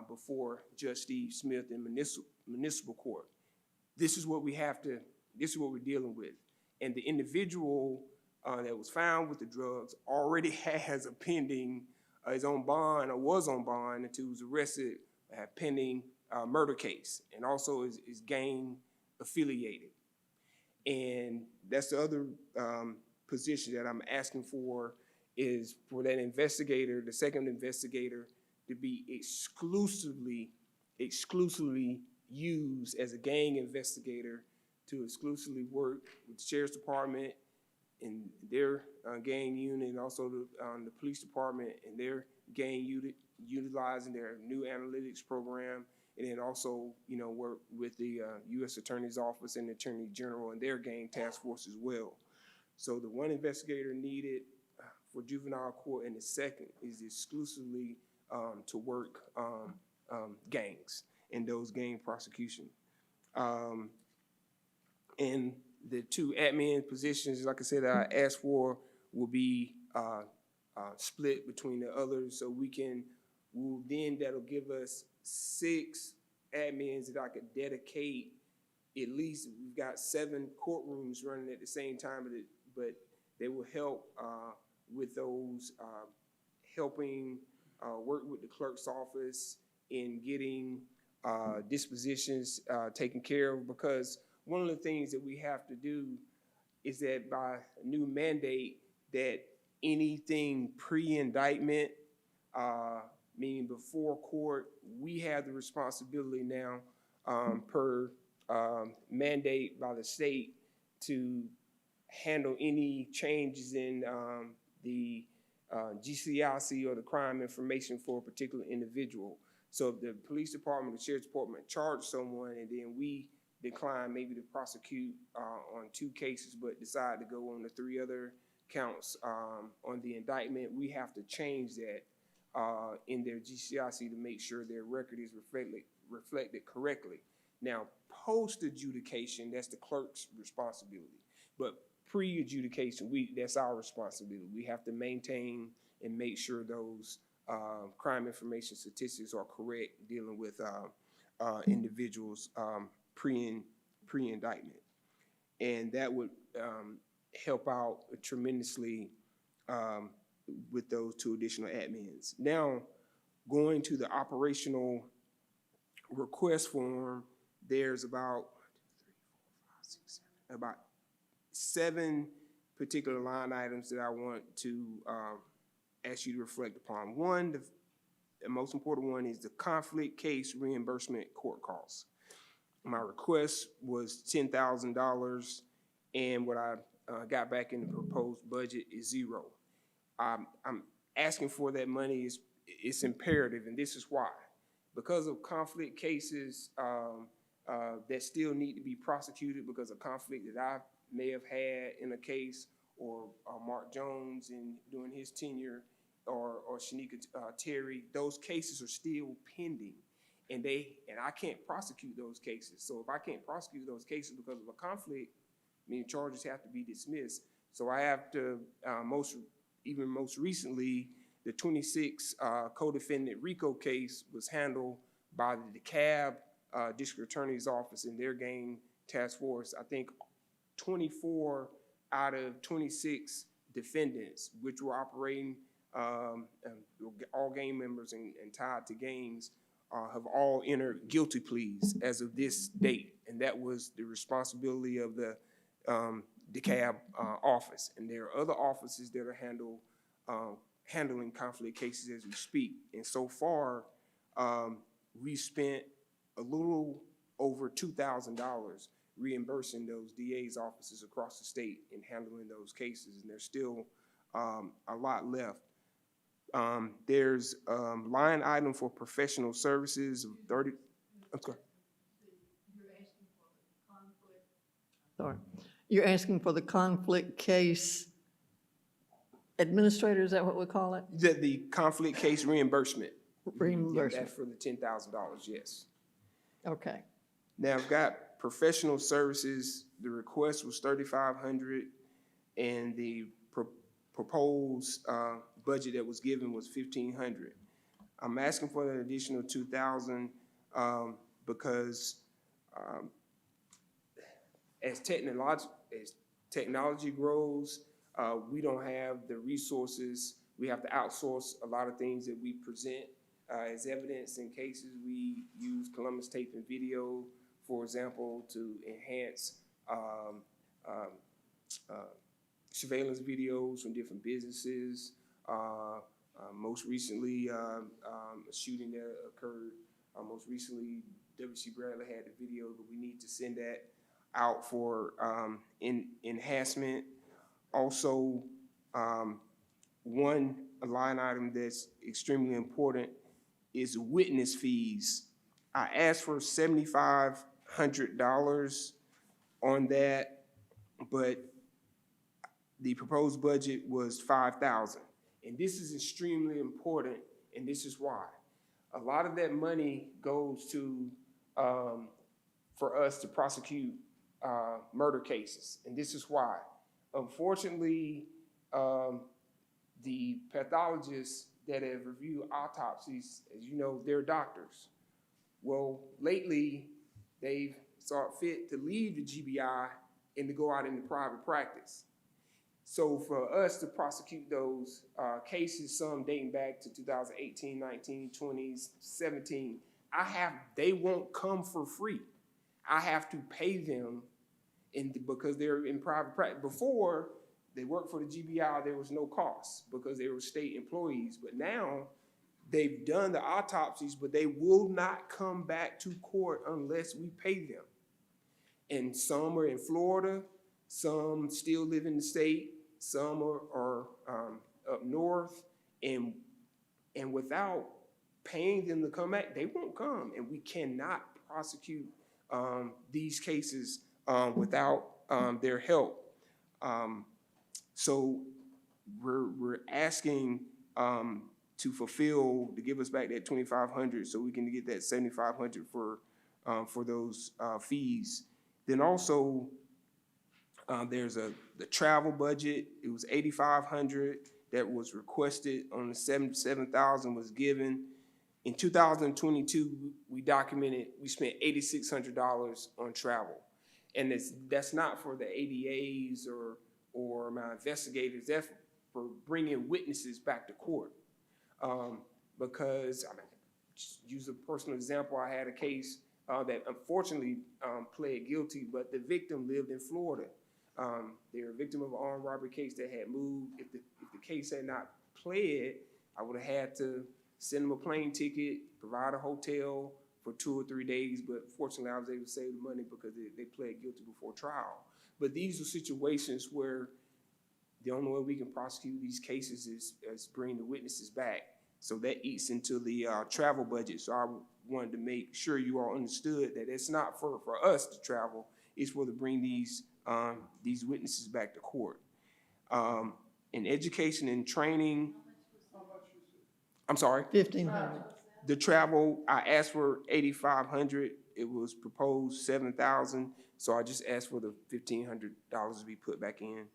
before Judge Steve Smith in municipal court. This is what we're dealing with. And the individual that was found with the drugs already has a pending, is on bond or was on bond until he was arrested, pending murder case, and also is gang affiliated. And that's the other position that I'm asking for, is for that investigator, the second investigator, to be exclusively used as a gang investigator to exclusively work with the Sheriff's Department and their gang unit, and also the police department and their gang unit, utilizing their new analytics program, and then also, you know, work with the U.S. Attorney's Office and the Attorney General and their gang task force as well. So the one investigator needed for juvenile court, and the second is exclusively to work gangs and those gang prosecution. And the two admin positions, like I said, that I asked for will be split between the others, so then that'll give us 6 admins that I could dedicate. At least we've got 7 courtrooms running at the same time, but they will help with those, helping work with the clerk's office in getting dispositions taken care of, because one of the things that we have to do is that by a new mandate, that anything pre-indictment, meaning before court, we have the responsibility now per mandate by the state to handle any changes in the GCIC or the crime information for a particular individual. So if the police department, the sheriff's department charge someone, and then we decline maybe to prosecute on 2 cases, but decide to go on the 3 other counts on the indictment, we have to change that in their GCIC to make sure their record is reflected correctly. Now, post-adjudication, that's the clerk's responsibility. But pre-adjudication, that's our responsibility. We have to maintain and make sure those crime information statistics are correct, dealing with individuals pre-indictment. And that would help out tremendously with those 2 additional admins. Now, going to the operational request form, there's about 7 particular line items that I want to ask you to reflect upon. One, the most important one, is the conflict case reimbursement court costs. My request was $10,000, and what I got back in the proposed budget is 0. I'm asking for that money. It's imperative, and this is why. Because of conflict cases that still need to be prosecuted because of conflict that I may have had in a case, or Mark Jones during his tenure, or Shanika Terry, those cases are still pending. And I can't prosecute those cases. So if I can't prosecute those cases because of a conflict, meaning charges have to be dismissed. So I have to, most recently, the 26 co-defendant RICO case was handled by the DeKalb District Attorney's Office and their gang task force. I think 24 out of 26 defendants, which were operating, all gang members and tied to gangs, have all entered guilty pleas as of this date. And that was the responsibility of the DeKalb office. And there are other offices that are handling conflict cases as we speak. And so far, we spent a little over $2,000 reimbursing those DA's offices across the state in handling those cases. And there's still a lot left. There's line item for professional services of 30. Okay. Sorry. You're asking for the conflict case administrator, is that what we call it? The conflict case reimbursement. Reimbursement. Yeah, that's for the $10,000, yes. Okay. Now I've got professional services. The request was $3,500, and the proposed budget that was given was $1,500. I'm asking for an additional 2,000, because, as technology grows, we don't have the resources. We have to outsource a lot of things that we present as evidence in cases. We use Columbus tape and video, for example, to enhance surveillance videos from different businesses. Most recently, a shooting that occurred. Most recently, W.C. Bradley had the video, but we need to send that out for enhancement. Also, one line item that's extremely important is witness fees. I asked for $7,500 on that, but the proposed budget was $5,000. And this is extremely important, and this is why. A lot of that money goes to, for us to prosecute murder cases, and this is why. Unfortunately, the pathologists that have reviewed autopsies, as you know, they're doctors. Well, lately, they've saw fit to leave the GBI and to go out into private practice. So for us to prosecute those cases, some dating back to 2018, 19, 20, 17, they won't come for free. I have to pay them because they're in private practice. Before, they worked for the GBI, there was no cost because they were state employees. But now, they've done the autopsies, but they will not come back to court unless we pay them. And some are in Florida, some still live in the state, some are up north, and without paying them to come back, they won't come, and we cannot prosecute these cases without their help. So we're asking to give us back that $2,500 so we can get that $7,500 for those fees. Then also, there's the travel budget. It was $8,500 that was requested on the $7,000 was given. In 2022, we spent $8,600 on travel. And that's not for the ADAs or my investigators. That's for bringing witnesses back to court. Because, just use a personal example, I had a case that unfortunately pled guilty, but the victim lived in Florida. They were a victim of an armed robbery case that had moved. If the case had not pled, I would have had to send them a plane ticket, provide a hotel for 2 or 3 days, but fortunately I was able to save the money because they pled guilty before trial. But these are situations where the only way we can prosecute these cases is bring the witnesses back. So that eats into the travel budget. So I wanted to make sure you all understood that it's not for us to travel, it's for to bring these witnesses back to court. In education and training, I'm sorry? 1,500. The travel, I asked for $8,500. It was proposed $7,000. So I just asked for the $1,500 to be put back in.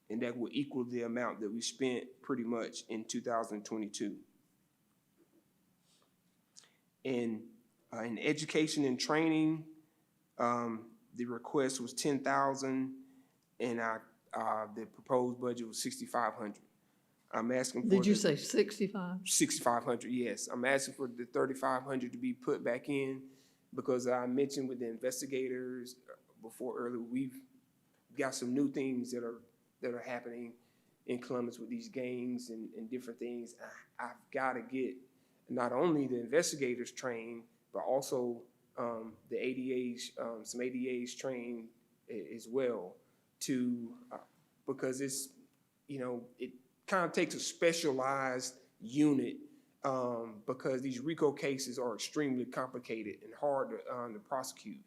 And that will equal the amount that we spent pretty much in 2022. In education and training, the request was $10,000, and the proposed budget was $6,500. I'm asking for. Did you say 65? $6,500, yes. I'm asking for the $3,500 to be put back in because I mentioned with the investigators before earlier, we've got some new things that are happening in Columbus with these gangs and different things. I've got to get not only the investigators trained, but also the ADAs, some ADAs trained as well because it's, it kind of takes a specialized unit because these RICO cases are extremely complicated and hard to prosecute.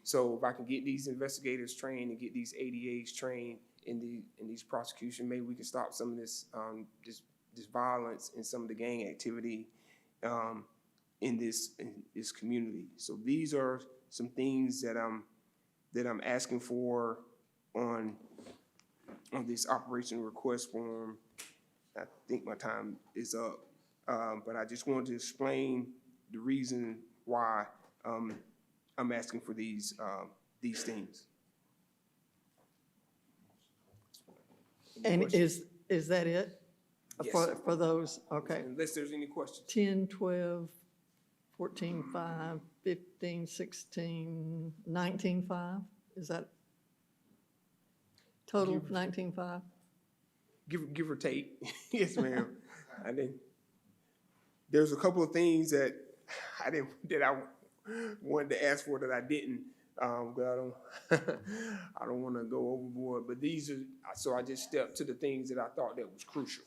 So if I can get these investigators trained and get these ADAs trained in these prosecution, maybe we can stop some of this violence and some of the gang activity in this community. So these are some things that I'm asking for on this operation request form. I think my time is up. But I just wanted to explain the reason why I'm asking for these things. And is that it? Yes. For those, okay. Unless there's any questions. 10, 12, 14, 5, 15, 16, 19, 5? Is that total of 19, 5? Give or take. Yes, ma'am. There's a couple of things that I wanted to ask for that I didn't. But I don't want to go overboard. But these are, so I just stepped to the things that I thought that was crucial.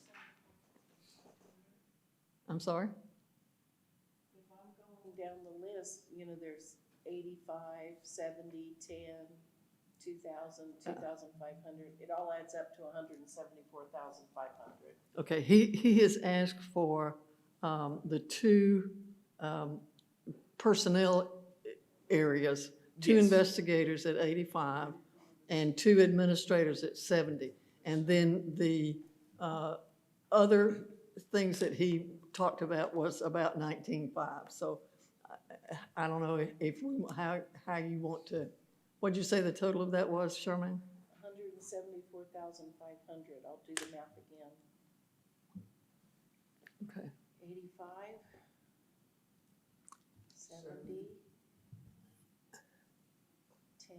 I'm sorry? If I'm going down the list, there's 85, 70, 10, 2,000, 2,500. It all adds up to 174,500. Okay, he has asked for the two personnel areas, two Yes. investigators at 85 and two administrators at 70. And then the other things that he talked about was about 19.5. So I don't know how you want to, what'd you say the total of that was, Charmaine? 174,500. I'll do the math again. Okay. 85, 70, 10,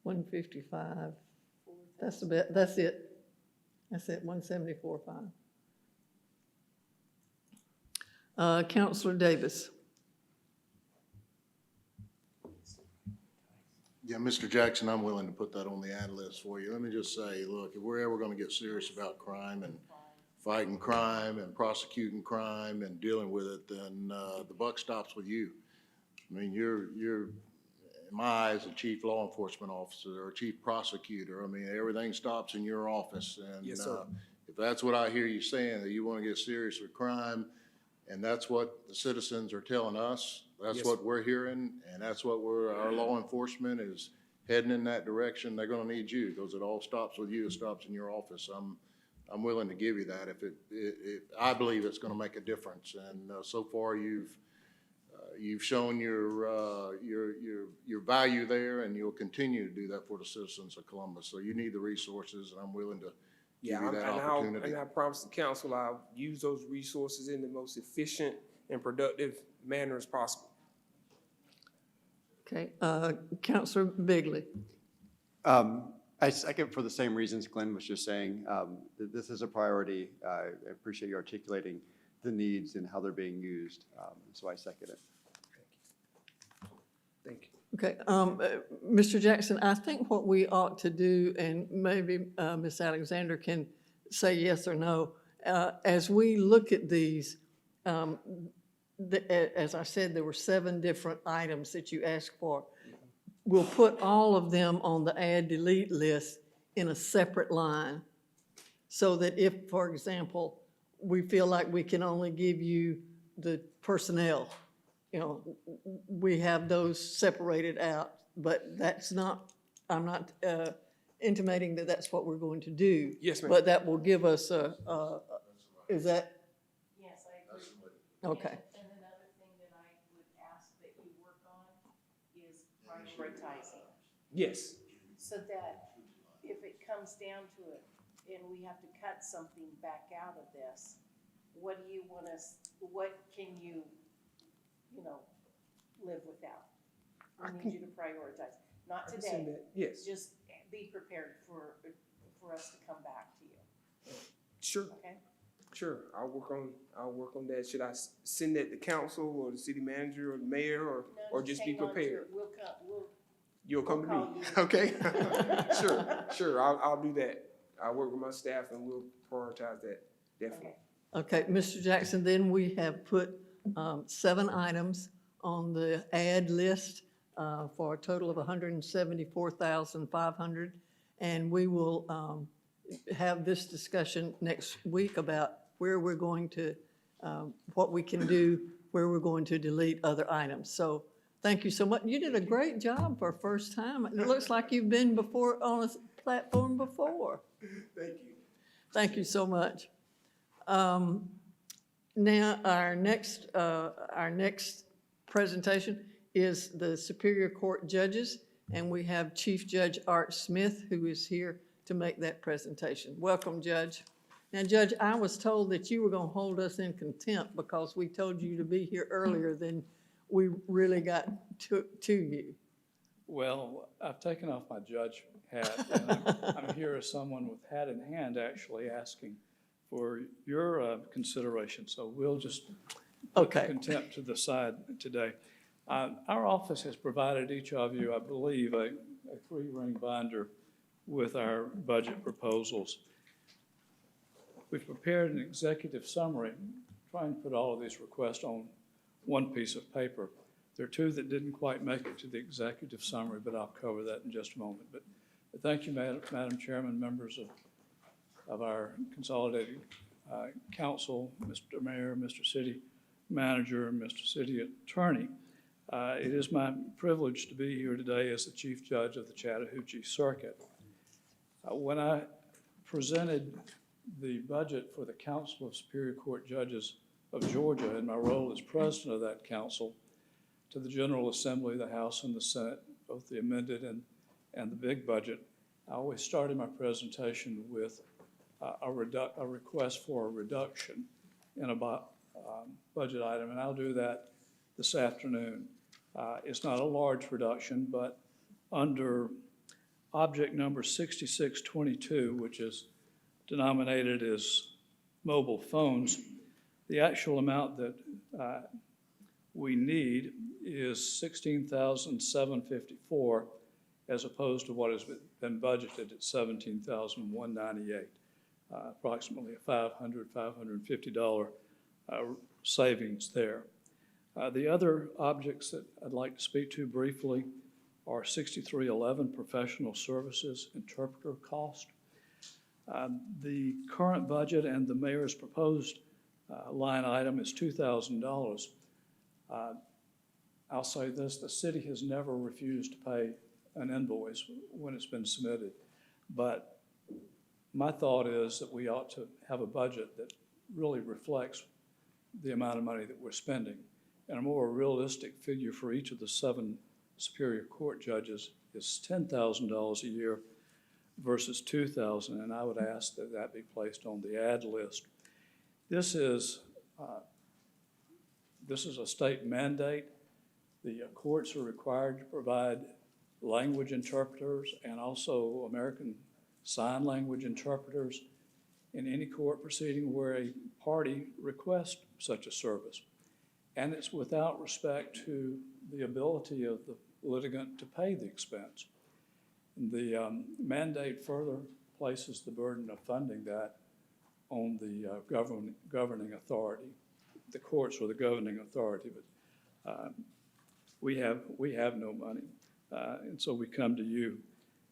155. 4,000. That's the bit. That's it. That's it. 174.5. Counselor Davis. Yeah, Mr. Jackson, I'm willing to put that on the ad list for you. Let me just say, look, if we're ever gonna get serious about crime and fighting crime and prosecuting crime and dealing with it, then, the buck stops with you. I mean, you're, in my eyes, a chief law enforcement officer or chief prosecutor. I mean, everything stops in your office. And, Yes, sir. if that's what I hear you saying, that you wanna get serious with crime, and that's what the citizens are telling us, that's Yes. what we're hearing, and that's what our law enforcement is heading in that direction. They're gonna need you, because it all stops with you, it stops in your office. I'm willing to give you that if I believe it's gonna make a difference. And, so far you've shown your value there, and you'll continue to do that for the citizens of Columbus. So you need the resources, and I'm willing to give you that opportunity. And I promise the council I'll use those resources in the most efficient and productive manner as possible. Okay. Counselor Bigley. I second for the same reasons Glenn was just saying. That this is a priority. I appreciate you articulating the needs and how they're being used. So I second it. Thank you. Okay, Mr. Jackson, I think what we ought to do, and maybe Ms. Alexander can say yes or no, as we look at these, as I said, there were 7 different items that you asked for. We'll put all of them on the add delete list in a separate line, so that if, for example, we feel like we can only give you the personnel, we have those separated out, but that's not, I'm not intimating that that's what we're going to do. Yes, ma'am. But that will give us is that, Yes, I agree. okay, And another thing that I would ask that you work on is prioritizing. Yes. So that if it comes down to it and we have to cut something back out of this, what do you want us, what can you, live without? We need you to prioritize. Not I can send today, that. Yes. just be prepared for us to come back to you, Sure. okay? Sure. I'll work on that. Should I send that to council or the city manager or the mayor or just be hang on to it. prepared? We'll You'll come to call me. you. Okay. Sure. I'll do that. I'll work with my staff and we'll prioritize that. Definitely. okay, Mr. Jackson, then we have put 7 items on the add list for a total of 174,500, and we will have this discussion next week about where we're going to, what we can do, where we're going to delete other items. So thank you so much. You did a great job for first time. It looks like you've been on a platform before. Thank you. Thank you so much. Now, our next presentation is the Superior Court judges, and we have Chief Judge Art Smith, who is here to make that presentation. Welcome, Judge. Now, Judge, I was told that you were going to hold us in contempt because we told you to be here earlier than we really got to you. Well, I've taken off my judge hat, and I'm here as someone with hat in hand, actually asking for your consideration. So we'll just put Okay. contempt to the side today. Our office has provided each of you, I believe, a 3-ring binder with our budget proposals. We've prepared an executive summary, trying to put all of these requests on one piece of paper. There are 2 that didn't quite make it to the executive summary, but I'll cover that in just a moment. But thank you, Madam Chairman, members of our consolidated council, Mr. Mayor, Mr. City Manager, and Mr. City Attorney. It is my privilege to be here today as the Chief Judge of the Chattahoochee Circuit. When I presented the budget for the Council of Superior Court Judges of Georgia in my role as president of that council to the General Assembly, the House and the Senate, both the amended and the big budget, I always started my presentation with a request for a reduction in a budget item, and I'll do that this afternoon. It's not a large reduction, but under object number 6622, which is denominated as mobile phones, the actual amount that we need is $16,754 as opposed to what has been budgeted at $17,198, approximately a $550 savings there. The other objects that I'd like to speak to briefly are 6311 professional services interpreter cost. The current budget and the mayor's proposed line item is $2,000. I'll say this, the city has never refused to pay an invoice when it's been submitted, but my thought is that we ought to have a budget that really reflects the amount of money that we're spending. And a more realistic figure for each of the 7 Superior Court judges is $10,000 a year versus $2,000, and I would ask that that be placed on the ad list. This is a state mandate. The courts are required to provide language interpreters and also American Sign Language interpreters in any court proceeding where a party requests such a service. And it's without respect to the ability of the litigant to pay the expense. The mandate further places the burden of funding that on the governing authority. The courts are the governing authority, but we have no money. And so we come to you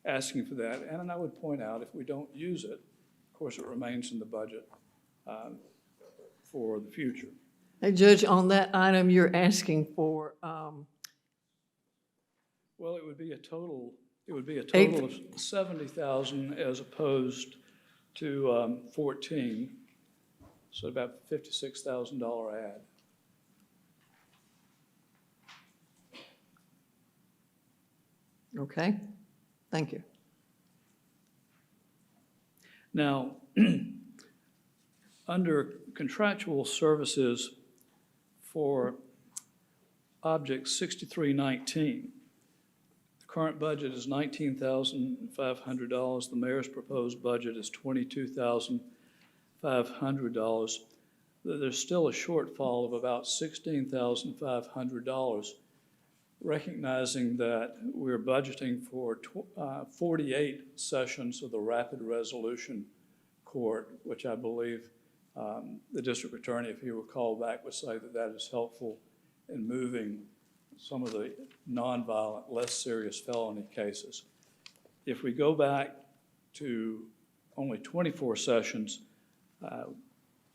asking for that. And I would point out, if we don't use it, of course, it remains in the budget for the future. Hey, Judge, on that item, you're asking for, Well, it would be a total of 70,000 as opposed to 14, so about $56,000 ad. okay, thank you. Now, under contractual services for object 6319, the current budget is $19,500. The mayor's proposed budget is $22,500. There's still a shortfall of about $16,500, recognizing that we're budgeting for 48 sessions of the Rapid Resolution Court, which I believe the district attorney, if he were called back, would say that that is helpful in moving some of the nonviolent, less serious felony cases. If we go back to only 24 sessions,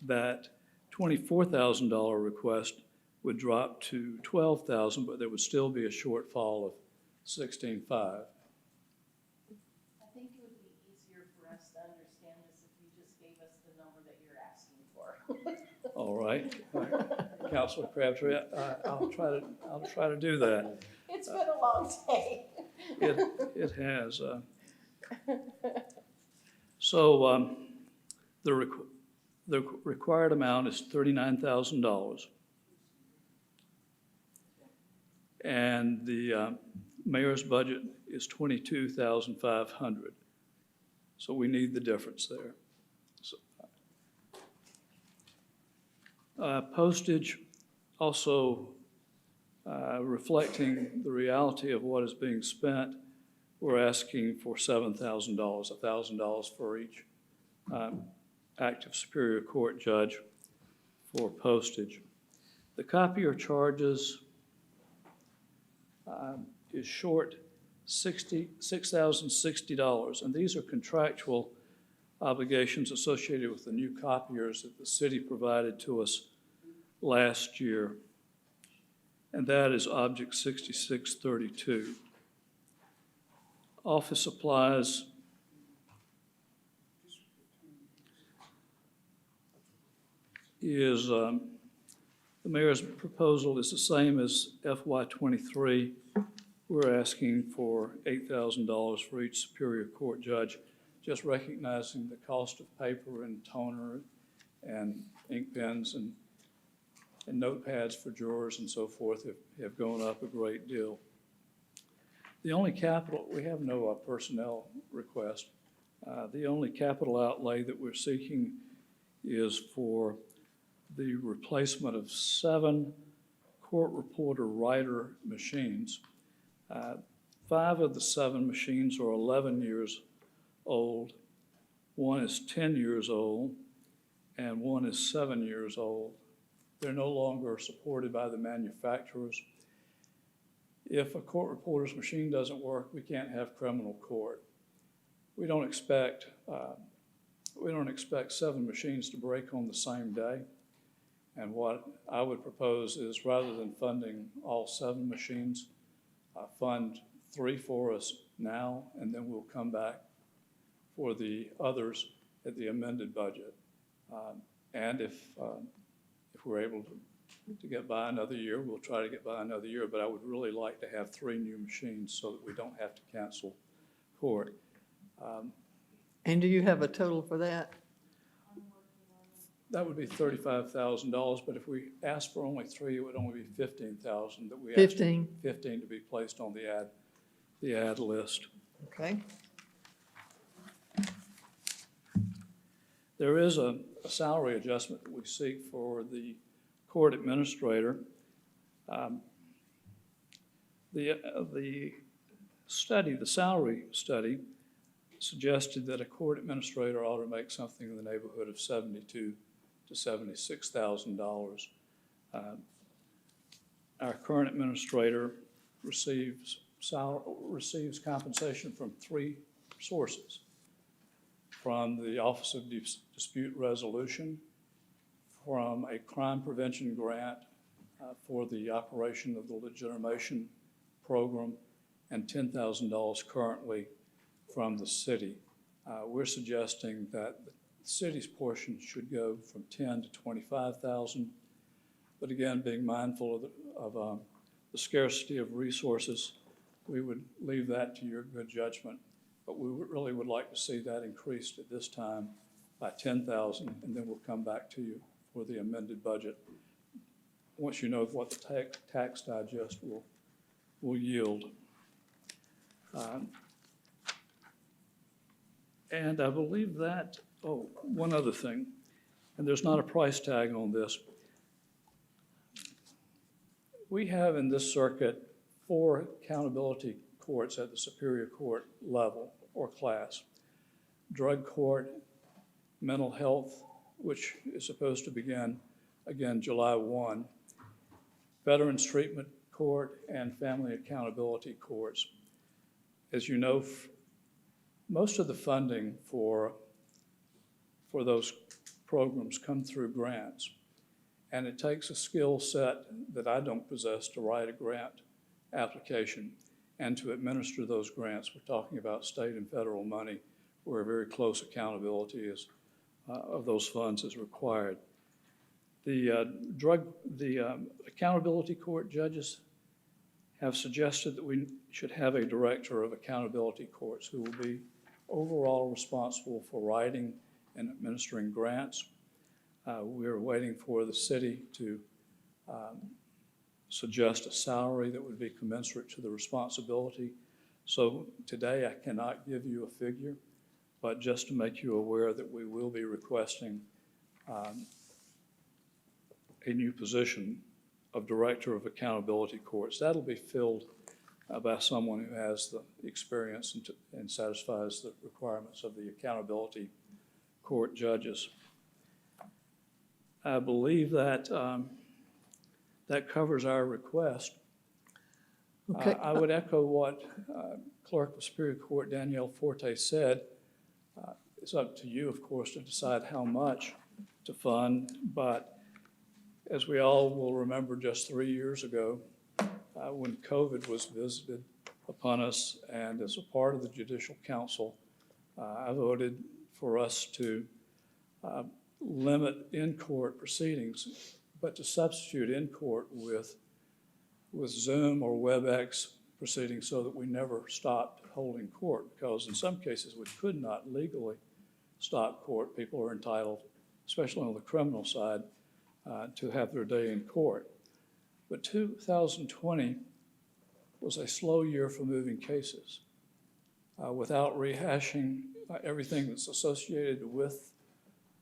that $24,000 request would drop to $12,000, but there would still be a shortfall of $16,500. I think it would be easier for us to understand this if you just gave All right. Councilor Crabtree, I'll try to do that. It's been a long day. It has. So the required amount is $39,000. And the mayor's budget is $22,500. So we need the difference there. So, postage, also reflecting the reality of what is being spent, we're asking for $7,000, $1,000 for each active Superior Court judge for postage. The copier charges is short $6,060, and these are contractual obligations associated with the new copiers that the city provided to us last year, and that is Object 6632. Office supplies is, the mayor's proposal is the same as FY23. We're asking for $8,000 for each Superior Court judge, just recognizing the cost of paper and toner and ink pens and notepads for jurors and so forth have gone up a great deal. The only capital, we have no personnel request. The only capital outlay that we're seeking is for the replacement of 7 court reporter writer machines. 5 of the 7 machines are 11 years old, 1 is 10 years old, and 1 is 7 years old. They're no longer supported by the manufacturers. If a court reporter's machine doesn't work, we can't have criminal court. We don't expect 7 machines to break on the same day. And what I would propose is, rather than funding all 7 machines, fund 3 for us now, and then we'll come back for the others at the amended budget. And if we're able to get by another year, we'll try to get by another year, but I would really like to have 3 new machines so that we don't have to cancel court. And do you have a total for that? That would be $35,000, but if we asked for only 3, it would only be $15,000 that we asked. 15. 15 to be placed on the ad list. Okay. There is a salary adjustment that we seek for the court administrator. The salary study suggested that a court administrator ought to make something in the neighborhood of $72,000 to $76,000. Our current administrator receives compensation from 3 sources: from the Office of Dispute Resolution, from a crime prevention grant for the operation of the legitimation program, and $10,000 currently from the city. We're suggesting that the city's portion should go from $10,000 to $25,000, but again, being mindful of the scarcity of resources, we would leave that to your good judgment. But we really would like to see that increased at this time by $10,000, and then we'll come back to you for the amended budget once you know what the tax digest will yield. And I believe that, one other thing, and there's not a price tag on this. We have in this circuit 4 accountability courts at the Superior Court level or class: drug court, mental health, which is supposed to begin again July 1, Veterans Treatment Court, and Family Accountability Courts. As you know, most of the funding for those programs come through grants, and it takes a skill set that I don't possess to write a grant application and to administer those grants. We're talking about state and federal money where very close accountability of those funds is required. The accountability court judges have suggested that we should have a director of accountability courts who will be overall responsible for writing and administering grants. We're waiting for the city to suggest a salary that would be commensurate to the responsibility. So today I cannot give you a figure, but just to make you aware that we will be requesting a new position of Director of Accountability Courts. That'll be filled by someone who has the experience and satisfies the requirements of the accountability court judges. I believe that that covers our request. Okay. I would echo what Clerk of Superior Court Danielle Forte said. It's up to you, of course, to decide how much to fund, but as we all will remember, just 3 years ago, when COVID was visited upon us, and as a part of the Judicial Council, I voted for us to limit in-court proceedings, but to substitute in-court with Zoom or WebEx proceedings so that we never stopped holding court, because in some cases we could not legally stop court. People are entitled, especially on the criminal side, to have their day in court. But 2020 was a slow year for moving cases. Without rehashing everything that's associated with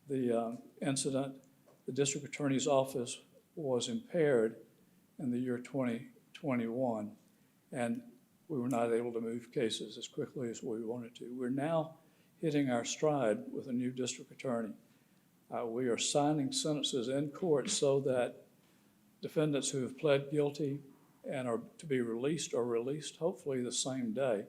the incident, the district attorney's office was impaired in the year 2021, and we were not able to move cases as quickly as we wanted to. We're now hitting our stride with a new district attorney. We are signing sentences in court so that defendants who have pled guilty and are to be released are released hopefully the same day.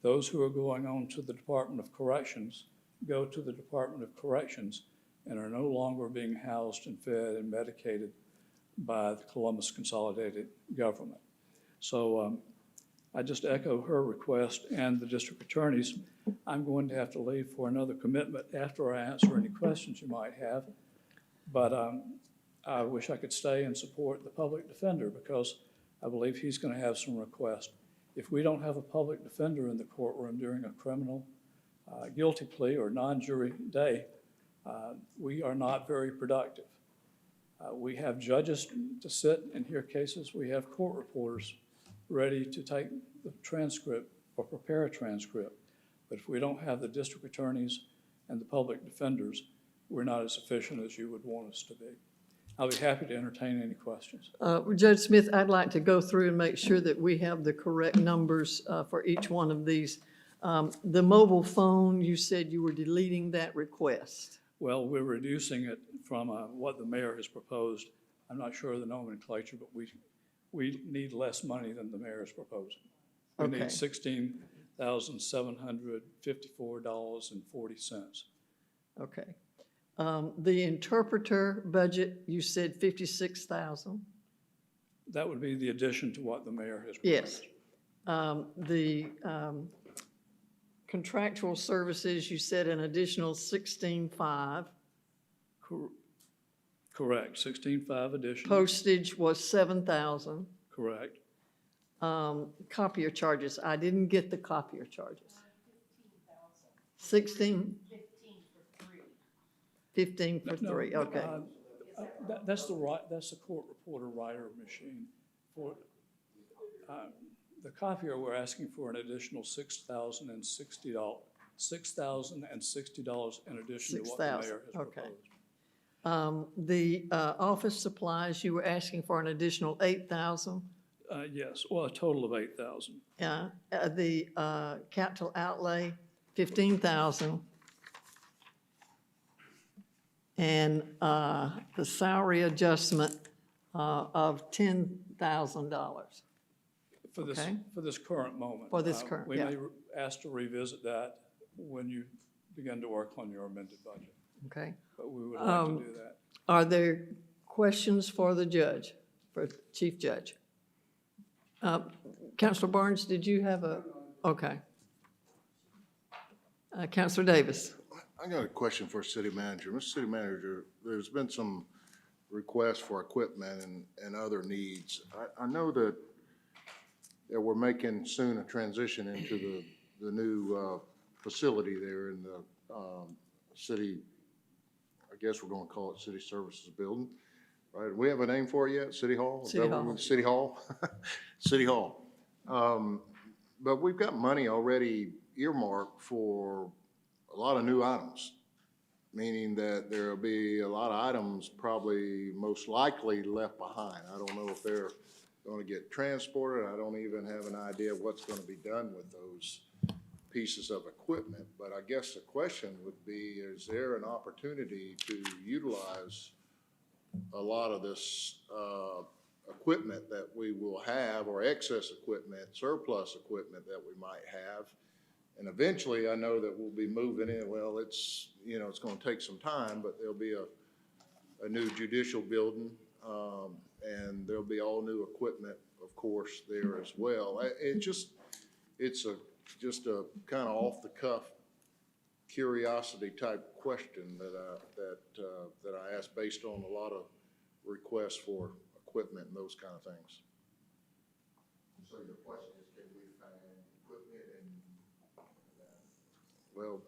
Those who are going on to the Department of Corrections go to the Department of Corrections and are no longer being housed and fed and medicated by the Columbus Consolidated Government. So I just echo her request and the district attorney's. I'm going to have to leave for another commitment after I answer any questions you might have. But I wish I could stay and support the public defender, because I believe he's going to have some requests. If we don't have a public defender in the courtroom during a criminal guilty plea or non-jury day, we are not very productive. We have judges to sit and hear cases. We have court reporters ready to take the transcript or prepare a transcript. But if we don't have the district attorneys and the public defenders, we're not as efficient as you would want us to be. I'll be happy to entertain any questions. Judge Smith, I'd like to go through and make sure that we have the correct numbers for each one of these. The mobile phone, you said you were deleting that request. Well, we're reducing it from what the mayor has proposed. I'm not sure of the nomenclature, but we need less money than the mayor is proposing. We need $16,754.40. Okay. The interpreter budget, you said 56,000? That would be the addition to what the mayor has Yes. proposed. The contractual services, you said an additional 16,500. Correct, 16,500 additional. Postage was 7,000. Correct. Copier charges, I didn't get the copier charges. 16? 15 for No, three, okay. That's the court reporter writer machine. For the copier, we're asking for an additional $6,060 in addition to what the mayor has proposed. The office supplies, you were asking for an additional 8,000. Yes, well, a total of 8,000. The capital outlay, 15,000. And the salary adjustment of $10,000. For this current moment. For this current, We yeah. may ask to revisit that when you begin to work on your amended budget. Okay. But we would like to do that. Are there questions for the judge, for Chief Judge? Counselor Barnes, did you have a, okay. Counselor Davis. I got a question for City Manager. Mr. City Manager, there's been some requests requests for equipment and other needs. I know that we're making soon a transition into the new facility there in the city, I guess we're gonna call it City Services Building, right? Do we have a name for it yet? City Hall? Is City that what Hall. we- City Hall? City Hall. But we've got money already earmarked for a lot of new items, meaning that there'll be a lot of items probably most likely left behind. I don't know if they're gonna get transported. I don't even have an idea of what's gonna be done with those pieces of equipment. But I guess the question would be, is there an opportunity to utilize a lot of this equipment that we will have, or excess equipment, surplus equipment that we might have? And eventually, I know that we'll be moving in, well, it's, you know, it's gonna take some time, but there'll be a new judicial building, and there'll be all new equipment, of course, there as well. It's just a kind of off-the-cuff curiosity type question that I asked based on a lot of requests for equipment and those kind of things. So your question is, can we find equipment and? Well,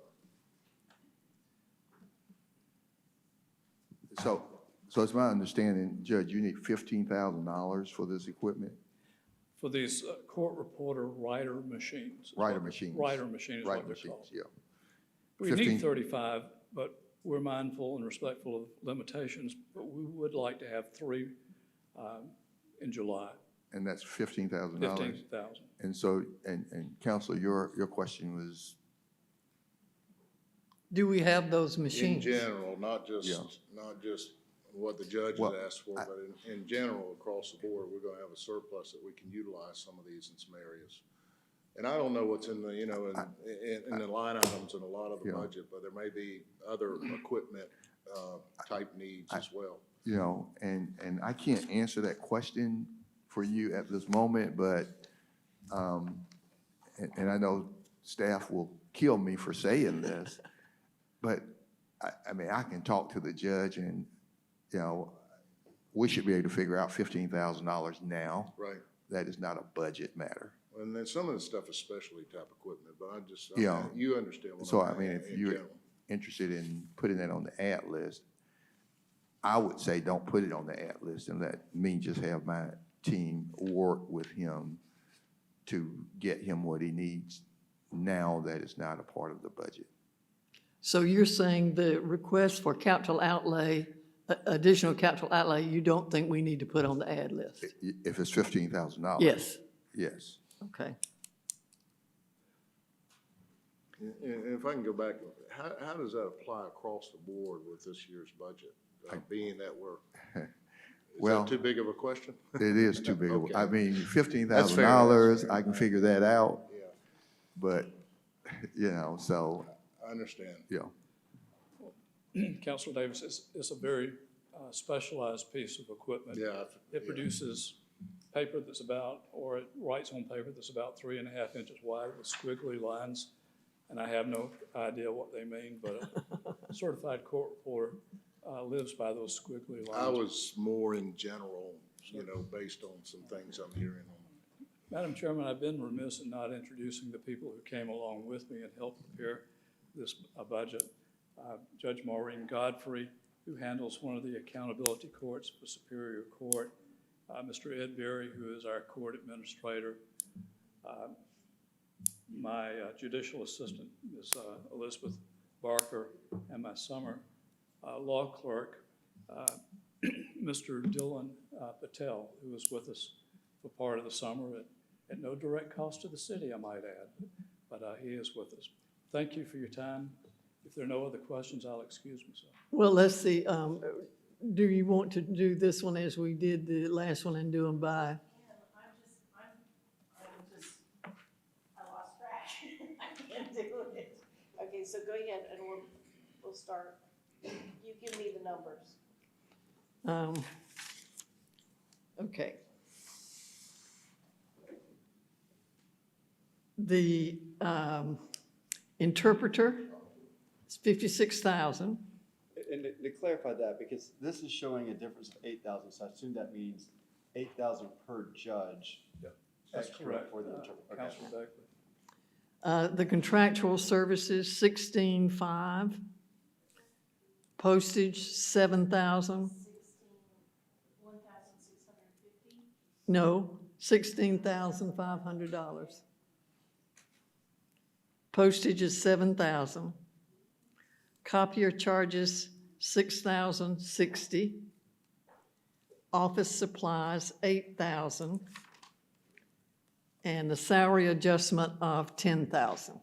So it's my understanding, Judge, you need $15,000 for this equipment? For these court reporter writer machines. Writer machines. Writer machine is Writer what they're machines, called. yeah. We 15 need 35, but we're mindful and respectful of limitations, but we would like to have 3 in July, And that's $15,000? 15,000. And so, and Counselor, your question was? Do we have those in machines? general, not Yeah. just what the judge Well, has asked for, but in general, across the board, we're gonna have a surplus that we can utilize some of these in some areas. And I don't know what's in the, you know, in the line items in a lot of the Yeah. budget, but there may be other equipment, type needs as well. You know, and I can't answer that question for you at this moment, but, and I know staff will kill me for saying this, but I mean, I can talk to the judge and, you know, we should be able to figure out $15,000 now. Right. That is not a budget matter. And then some of the stuff is specialty type equipment, but Yeah. you understand what So, I'm I mean, saying if in you're general. interested in putting that on the ad list, I would say don't put it on the ad list and let me just have my team work with him to get him what he needs now that it's not a part of the budget. So you're saying the request for capital outlay, additional capital outlay, you don't think we need to put on the ad list? If it's $15,000? Yes, Yes. okay. And if I can go back, how does that apply across the board with this year's budget? Being that is Well, that too big of a question? It is too big. Okay. I mean, That's $15,000, fair. I can figure that out, Yeah, but, you know, so, I understand. yeah. Counselor Davis, it's a very specialized piece of equipment. Yeah. It produces paper that's about, or it writes on paper that's about 3.5 inches wide with squiggly lines. And I have no idea what they mean, but a certified court reporter lives by those squiggly lines. I was more in general, you know, based on some things I'm hearing on. Madam Chairman, I've been remiss in not introducing the people who came along with me and helped prepare this budget. Judge Maureen Godfrey, who handles one of the accountability courts for Superior Court, Mr. Ed Berry, who is our court administrator, my judicial assistant, Ms. Elizabeth Barker, and my summer law clerk, Mr. Dylan Patel, who was with us for part of the summer at no direct cost to the city, I might add, but he is with us. Thank you for your time. If there are no other questions, I'll excuse myself. Well, let's see, do you want to do this one as we did the last one and do them by? I lost track. I can't do it. Okay, so go ahead and we'll start. You give me the numbers. Okay. The interpreter is $56,000. And to clarify that, because this is showing a difference of 8,000, so I assume that means 8,000 per judge. That's extra correct, For the interpreter. Okay. Councilor Bagley. The contractual services, 16,500. Postage, 7,000. 1,650? No, $16,500. Postage is 7,000. Copier charges, 6,060. Office supplies, 8,000. And the salary adjustment of 10,000.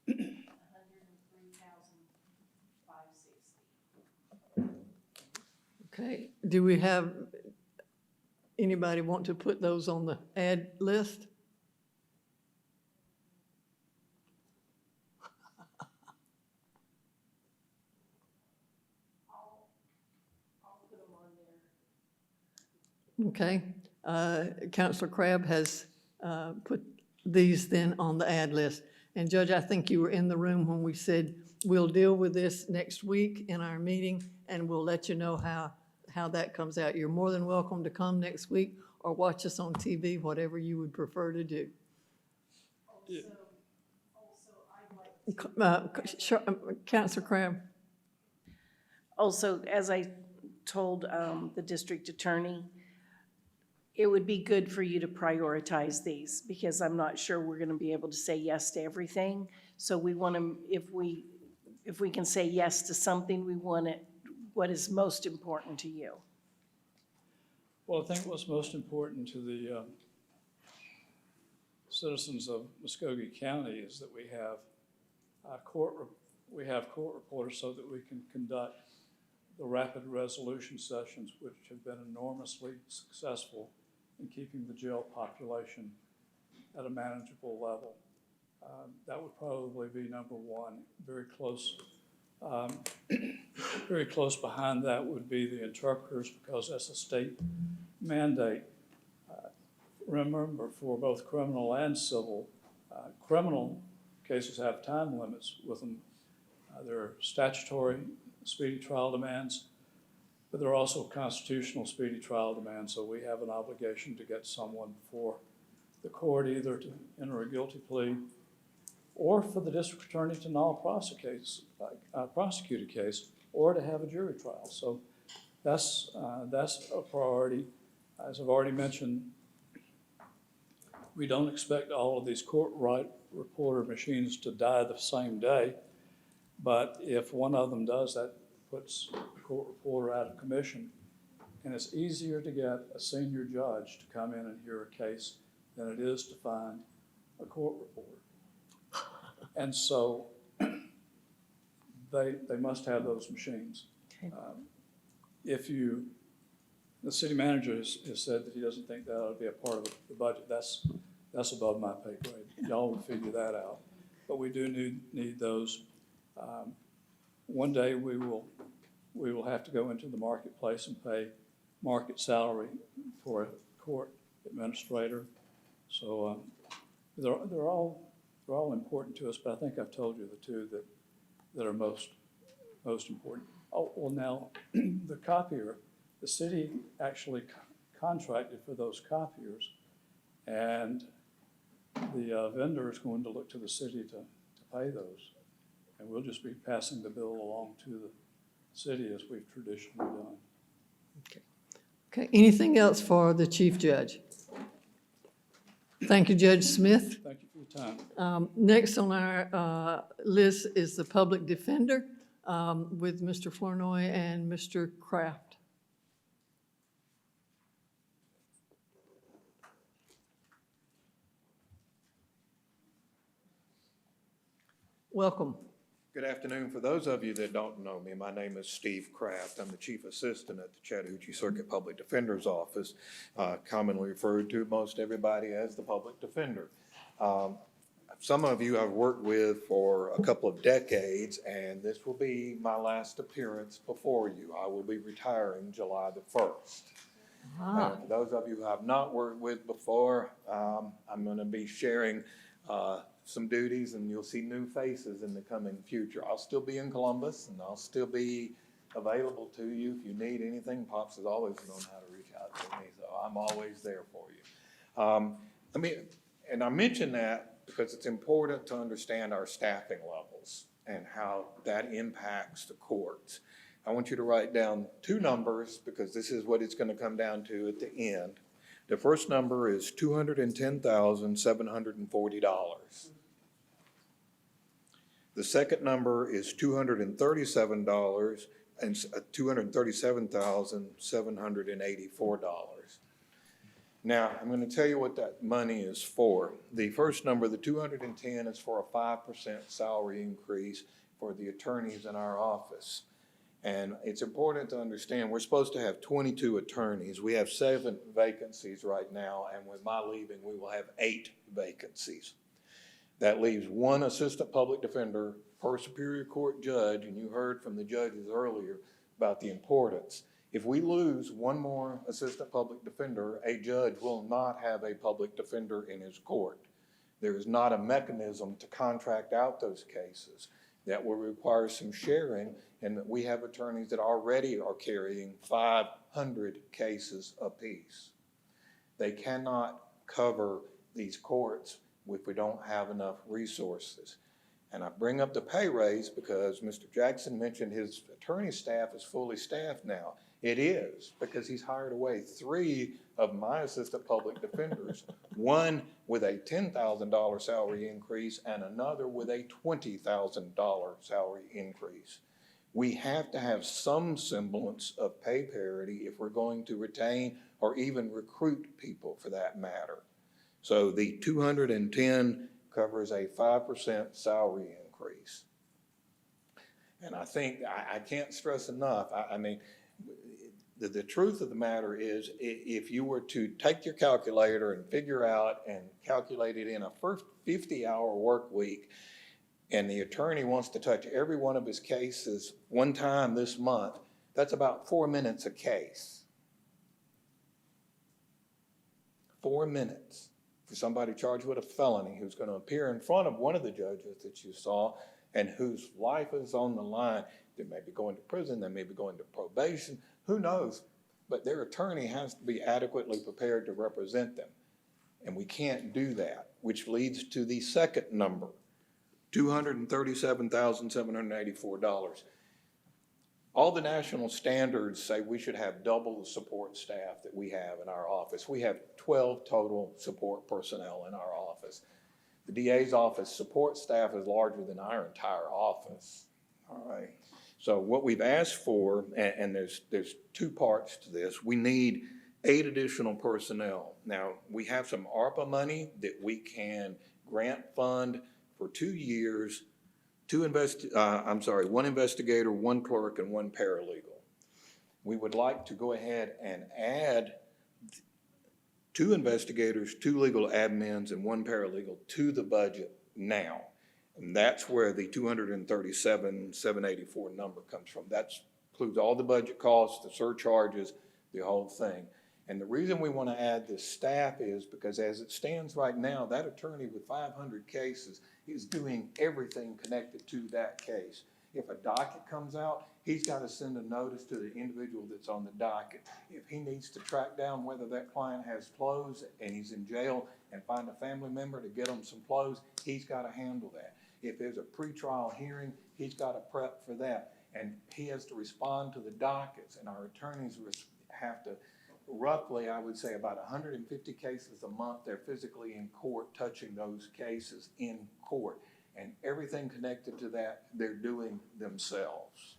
103,560. Okay, do we have, anybody want to put those on the ad list? I'll put them on there. Okay, Counselor Crabb has put these then on the ad list. And Judge, I think you were in the room when we said we'll deal with this next week in our meeting, and we'll let you know how that comes out. You're more than welcome to come next week or watch us on TV, whatever you would prefer to do. Counselor Crabb. Also, as I told the district attorney, it would be good for you to prioritize these, because I'm not sure we're gonna be able to say yes to everything. So we want to, if we can say yes to something, we want it, what is most important to you. Well, I think what's most important to the citizens of Muskogee County is that we have court reporters so that we can conduct the rapid resolution sessions, which have been enormously successful in keeping the jail population at a manageable level. That would probably be number one. Very close behind that would be the interpreters, because that's a state mandate. Remember, for both criminal and civil, criminal cases have time limits with them. There are statutory speedy trial demands, but there are also constitutional speedy trial demands, so we have an obligation to get someone before the court, either to enter a guilty plea or for the district attorney to null prosecute a case, or to have a jury trial. So that's a priority. As I've already mentioned, we don't expect all of these court reporter machines to die the same day, but if one of them does, that puts the court reporter out of commission. And it's easier to get a senior judge to come in and hear a case than it is to find a court reporter. And so they must have those machines. Okay. The city manager has said that he doesn't think that ought to be a part of the budget. That's above my pay grade. Y'all will figure that out. But we do need those. One day we will have to go into the marketplace and pay market salary for a court administrator. So they're all important to us, but I think I've told you the two that are most important. Oh, well, now, the copier, the city actually contracted for those copiers, and the vendor is going to look to the city to pay those. And we'll just be passing the bill along to the city as we've traditionally done. Okay, anything else for the Chief Judge? Thank you, Judge Smith. Thank you for your time. Next on our list is the Public Defender with Mr. Flournoy and Mr. Kraft. Welcome. Good afternoon. For those of you that don't know me, my name is Steve Kraft. I'm the Chief Assistant at the Chattahoochee Circuit Public Defender's Office, commonly referred to most everybody as the Public Defender. Some of you I've worked with for a couple of decades, and this will be my last appearance before you. I will be retiring July the 1st. For those of you who I've not worked with before, I'm going to be sharing some duties and you'll see new faces in the coming future. I'll still be in Columbus and I'll still be available to you. If you need anything, Pops has always known how to reach out to me, so I'm always there for you. And I mention that because it's important to understand our staffing levels and how that impacts the courts. I want you to write down two numbers because this is what it's going to come down to at the end. The first number is $210,740. The second number is $237,784. Now, I'm going to tell you what that money is for. The first number, the 210, is for a 5% salary increase for the attorneys in our office. And it's important to understand, we're supposed to have 22 attorneys. We have 7 vacancies right now, and with my leaving, we will have 8 vacancies. That leaves 1 assistant public defender per Superior Court judge, and you heard from the judges earlier about the importance. If we lose 1 more assistant public defender, a judge will not have a public defender in his court. There is not a mechanism to contract out those cases. That will require some sharing, and that we have attorneys that already are carrying 500 cases apiece. They cannot cover these courts if we don't have enough resources. And I bring up the pay raise because Mr. Jackson mentioned his attorney staff is fully staffed now. It is, because he's hired away 3 of my assistant public defenders, one with a $10,000 salary increase and another with a $20,000 salary increase. We have to have some semblance of pay parity if we're going to retain or even recruit people for that matter. So the 210 covers a 5% salary increase. And I think, I can't stress enough, I mean, the truth of the matter is, if you were to take your calculator and figure out and calculate it in a first 50-hour work week, and the attorney wants to touch every one of his cases 1 time this month, that's about 4 minutes a case. 4 minutes for somebody charged with a felony who's going to appear in front of one of the judges that you saw and whose life is on the line. They may be going to prison, they may be going to probation, who knows? But their attorney has to be adequately prepared to represent them. And we can't do that, which leads to the second number, $237,784. All the national standards say we should have double the support staff that we have in our office. We have 12 total support personnel in our office. The DA's office support staff is larger than our entire office, all right? So what we've asked for, and there's 2 parts to this, we need 8 additional personnel. Now, we have some ARPA money that we can grant fund for 2 years, 1 investigator, 1 clerk, and 1 paralegal. We would like to go ahead and add 2 investigators, 2 legal admins, and 1 paralegal to the budget now. And that's where the $237,784 number comes from. That includes all the budget costs, the surcharges, the whole thing. And the reason we want to add this staff is because as it stands right now, that attorney with 500 cases is doing everything connected to that case. If a docket comes out, he's got to send a notice to the individual that's on the docket. If he needs to track down whether that client has clothes and he's in jail and find a family member to get them some clothes, he's got to handle that. If there's a pretrial hearing, he's got to prep for that. And he has to respond to the dockets, and our attorneys have to, roughly, I would say about 150 cases a month, they're physically in court touching those cases in court. And everything connected to that, they're doing themselves.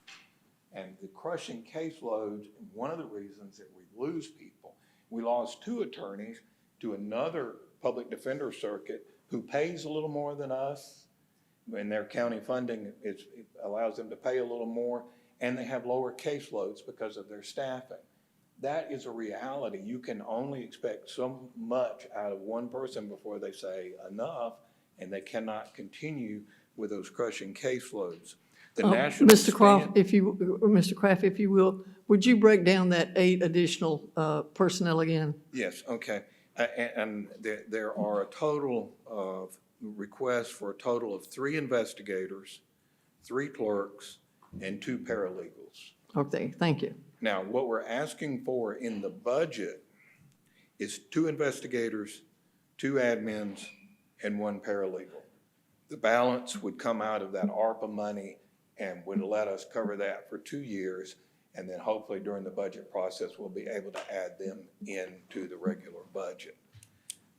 And the crushing caseload, one of the reasons that we lose people, we lost 2 attorneys to another public defender circuit who pays a little more than us. And their county funding, it allows them to pay a little more, and they have lower caseloads because of their staffing. That is a reality. You can only expect so much out of one person before they say enough, and they cannot continue with those crushing caseloads. The national Mr. Croft, Mr. Kraft, if you will, would you break down that 8 additional personnel again? Yes, okay. And there are a total of request for a total of 3 investigators, 3 clerks, and 2 paralegals. Okay, thank you. Now, what we're asking for in the budget is 2 investigators, 2 admins, and 1 paralegal. The balance would come out of that ARPA money and would let us cover that for 2 years. And then hopefully during the budget process, we'll be able to add them into the regular budget.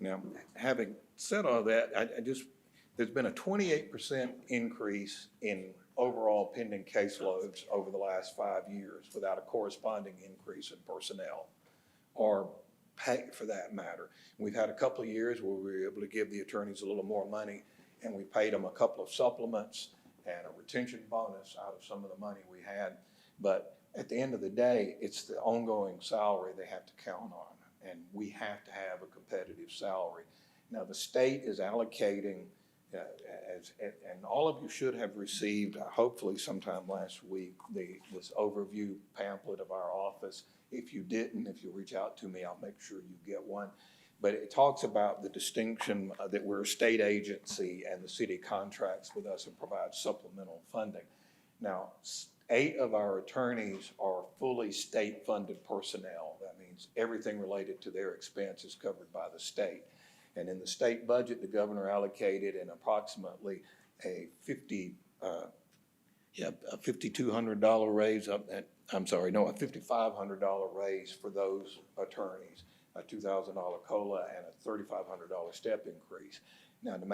Now, having said all that, there's been a 28% increase in overall pending caseloads over the last 5 years without a corresponding increase in personnel or pay for that matter. We've had a couple of years where we were able to give the attorneys a little more money, and we paid them a couple of supplements and a retention bonus out of some of the money we had. But at the end of the day, it's the ongoing salary they have to count on, and we have to have a competitive salary. Now, the state is allocating, and all of you should have received, hopefully sometime last week, this overview pamphlet of our office. If you didn't, if you reach out to me, I'll make sure you get one. But it talks about the distinction that we're a state agency and the city contracts with us and provides supplemental funding. Now, 8 of our attorneys are fully state-funded personnel. That means everything related to their expense is covered by the state. And in the state budget, the governor allocated an approximately a $5,200 raise a $5,500 raise for those attorneys, a $2,000 COLA and a $3,500 step increase. Now, to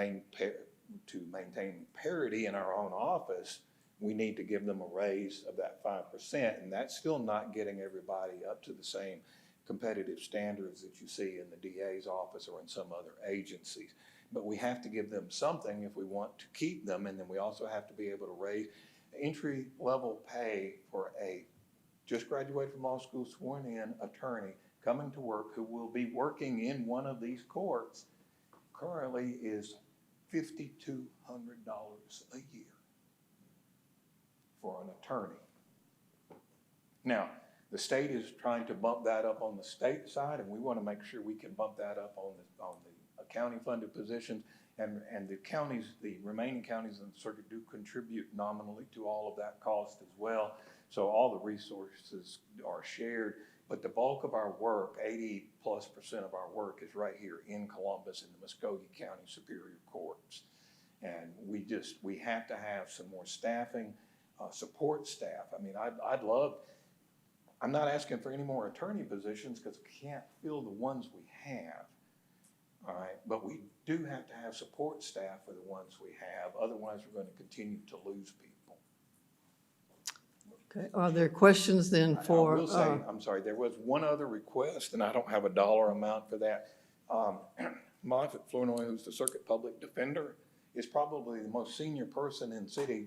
maintain parity in our own office, we need to give them a raise of that 5%, and that's still not getting everybody up to the same competitive standards that you see in the DA's office or in some other agencies. But we have to give them something if we want to keep them, and then we also have to be able to raise entry-level pay for a just graduated from law school, sworn-in attorney coming to work who will be working in one of these courts currently is $5,200 a year for an attorney. Now, the state is trying to bump that up on the state side, and we want to make sure we can bump that up on the county-funded positions. And the counties, the remaining counties in the circuit do contribute nominally to all of that cost as well. So all the resources are shared, but the bulk of our work, 80+% of our work is right here in Columbus in the Muskogee County Superior Courts. And we have to have some more staffing, support staff. I mean, I'm not asking for any more attorney positions because we can't fill the ones we have. All right, but we do have to have support staff for the ones we have. Otherwise, we're going to continue to lose people. Okay, are there questions then for? I will say, I'm sorry, there was one other request, and I don't have a dollar amount for that. Moffitt Flournoy, who's the circuit public defender, is probably the most senior person in city,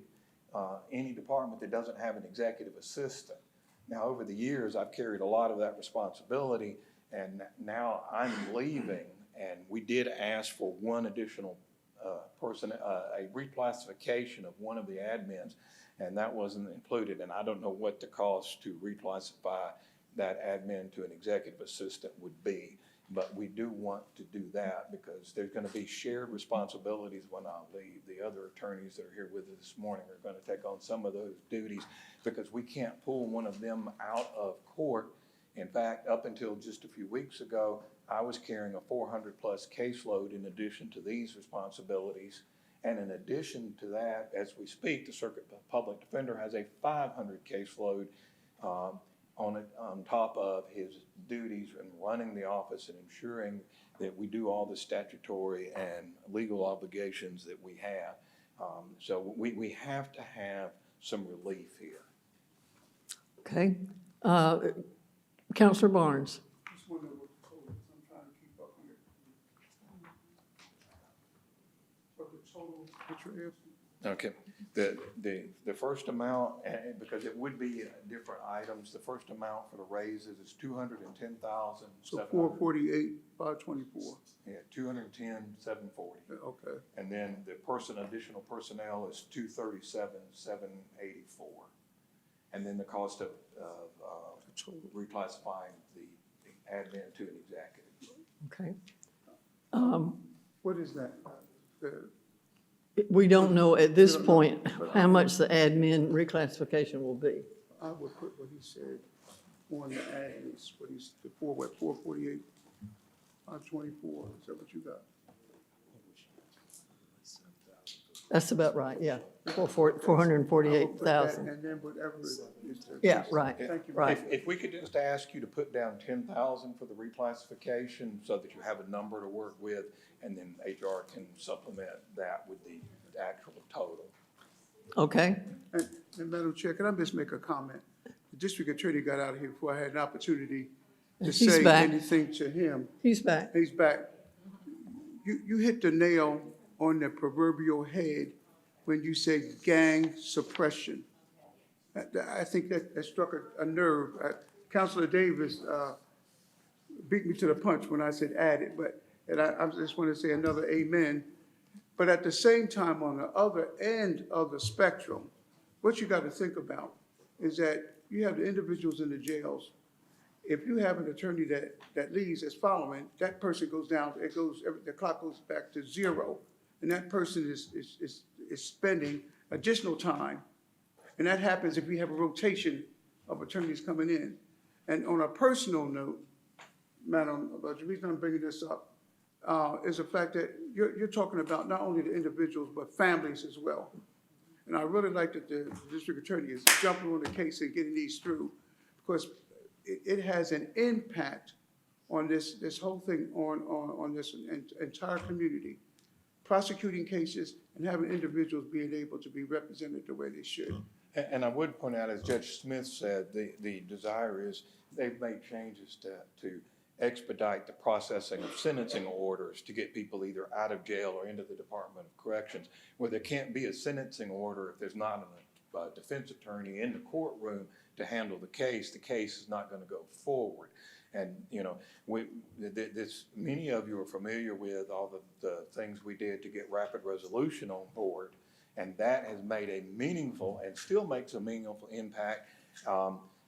any department that doesn't have an executive assistant. Now, over the years, I've carried a lot of that responsibility, and now I'm leaving. And we did ask for one additional person, a reclassification of one of the admins, and that wasn't included. And I don't know what the cost to reclassify that admin to an executive assistant would be. But we do want to do that because there's going to be shared responsibilities when I leave. The other attorneys that are here with us this morning are going to take on some of those duties because we can't pull one of them out of court. In fact, up until just a few weeks ago, I was carrying a 400+ caseload in addition to these responsibilities. And in addition to that, as we speak, the Circuit Public Defender has a 500 caseload on top of his duties in running the office and ensuring that we do all the statutory and legal obligations that we have. So we have to have some relief here. Okay. Counselor Barnes. Just wondering what the total is. I'm trying to keep up on it. What the total that you're asking? Okay, the first amount, and because it would be different items, the first amount for the raises is $210,700. So 448, 524. Yeah, 210,740. Okay. And then the additional personnel is 237,784. And then the cost of reclassifying the admin to an executive. Okay. What is that? We don't know at this point how much the admin reclassification will be. I would put what he said on the admins, what he's, the 448, 24, is that what you got? That's about right, yeah. 448,000. And then whatever is the. Yeah, right, Thank you. right. If we could just ask you to put down 10,000 for the reclassification so that you have a number to work with, and then HR can supplement that with the actual total. Okay, And Madam Chair, can I just make a comment? The district attorney got out of here before I had an opportunity to He's say back. anything to him. he's back. He's back. You hit the nail on the proverbial head when you say gang suppression. I think that struck a nerve. Councilor Davis beat me to the punch when I said added, and I just want to say another amen. But at the same time, on the other end of the spectrum, what you got to think about is that you have the individuals in the jails. If you have an attorney that leaves that's following, that person goes down, the clock goes back to zero. And that person is spending additional time. And that happens if we have a rotation of attorneys coming in. And on a personal note, Madam, the reason I'm bringing this up is the fact that you're talking about not only the individuals, but families as well. And I really like that the district attorney is jumping on the case and getting these through, because it has an impact on this whole thing, on this entire community, prosecuting cases and having individuals being able to be represented the way they should. And I would point out, as Judge Smith said, the desire is they've made changes to expedite the processing of sentencing orders to get people either out of jail or into the Department of Corrections, where there can't be a sentencing order if there's not a defense attorney in the courtroom to handle the case is not going to go forward. And, you know, many of you are familiar with all the things we did to get rapid resolution on board, and that has made a meaningful and still makes a meaningful impact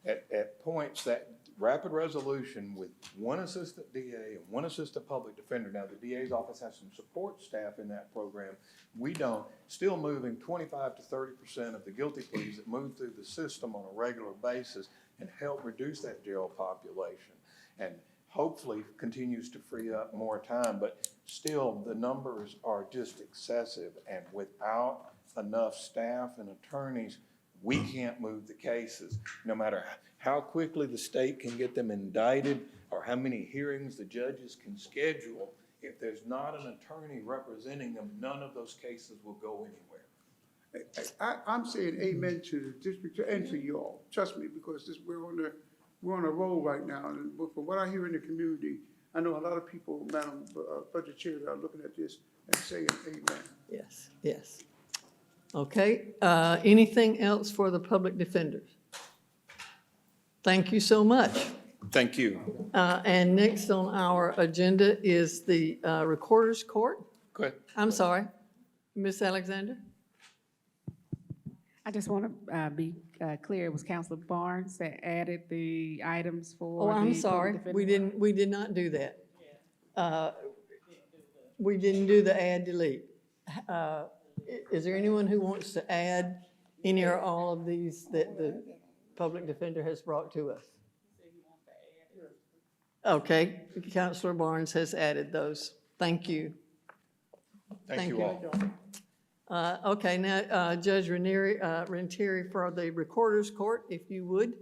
at points that rapid resolution with one assistant DA and one assistant public defender. Now, the DA's office has some support staff in that program. We don't. Still moving 25 to 30% of the guilty pleas that move through the system on a regular basis and help reduce that jail population. And hopefully continues to free up more time, but still the numbers are just excessive, and without enough staff and attorneys, we can't move the cases. No matter how quickly the state can get them indicted or how many hearings the judges can schedule, if there's not an attorney representing them, none of those cases will go anywhere. I'm saying amen to the district and to you all. Trust me, because we're on a roll right now. And from what I hear in the community, I know a lot of people, Madam Budget Chair, that are looking at this and saying amen. Yes, yes. Okay, anything else for the public defenders? Thank you so much. Thank you. And next on our agenda is the Recorder's Court. Go ahead. I'm sorry, Ms. Alexander? I just want to be clear, it was Councilor Barnes that added the items for Oh, I'm the sorry, public we did not do that. We didn't do the add delete. Is there anyone who wants to add any or all of these that the public defender has brought to us? Okay, Councilor Barnes has added those. Thank you. Thank you all. Okay, now, Judge Ranieri for the Recorder's Court, if you would.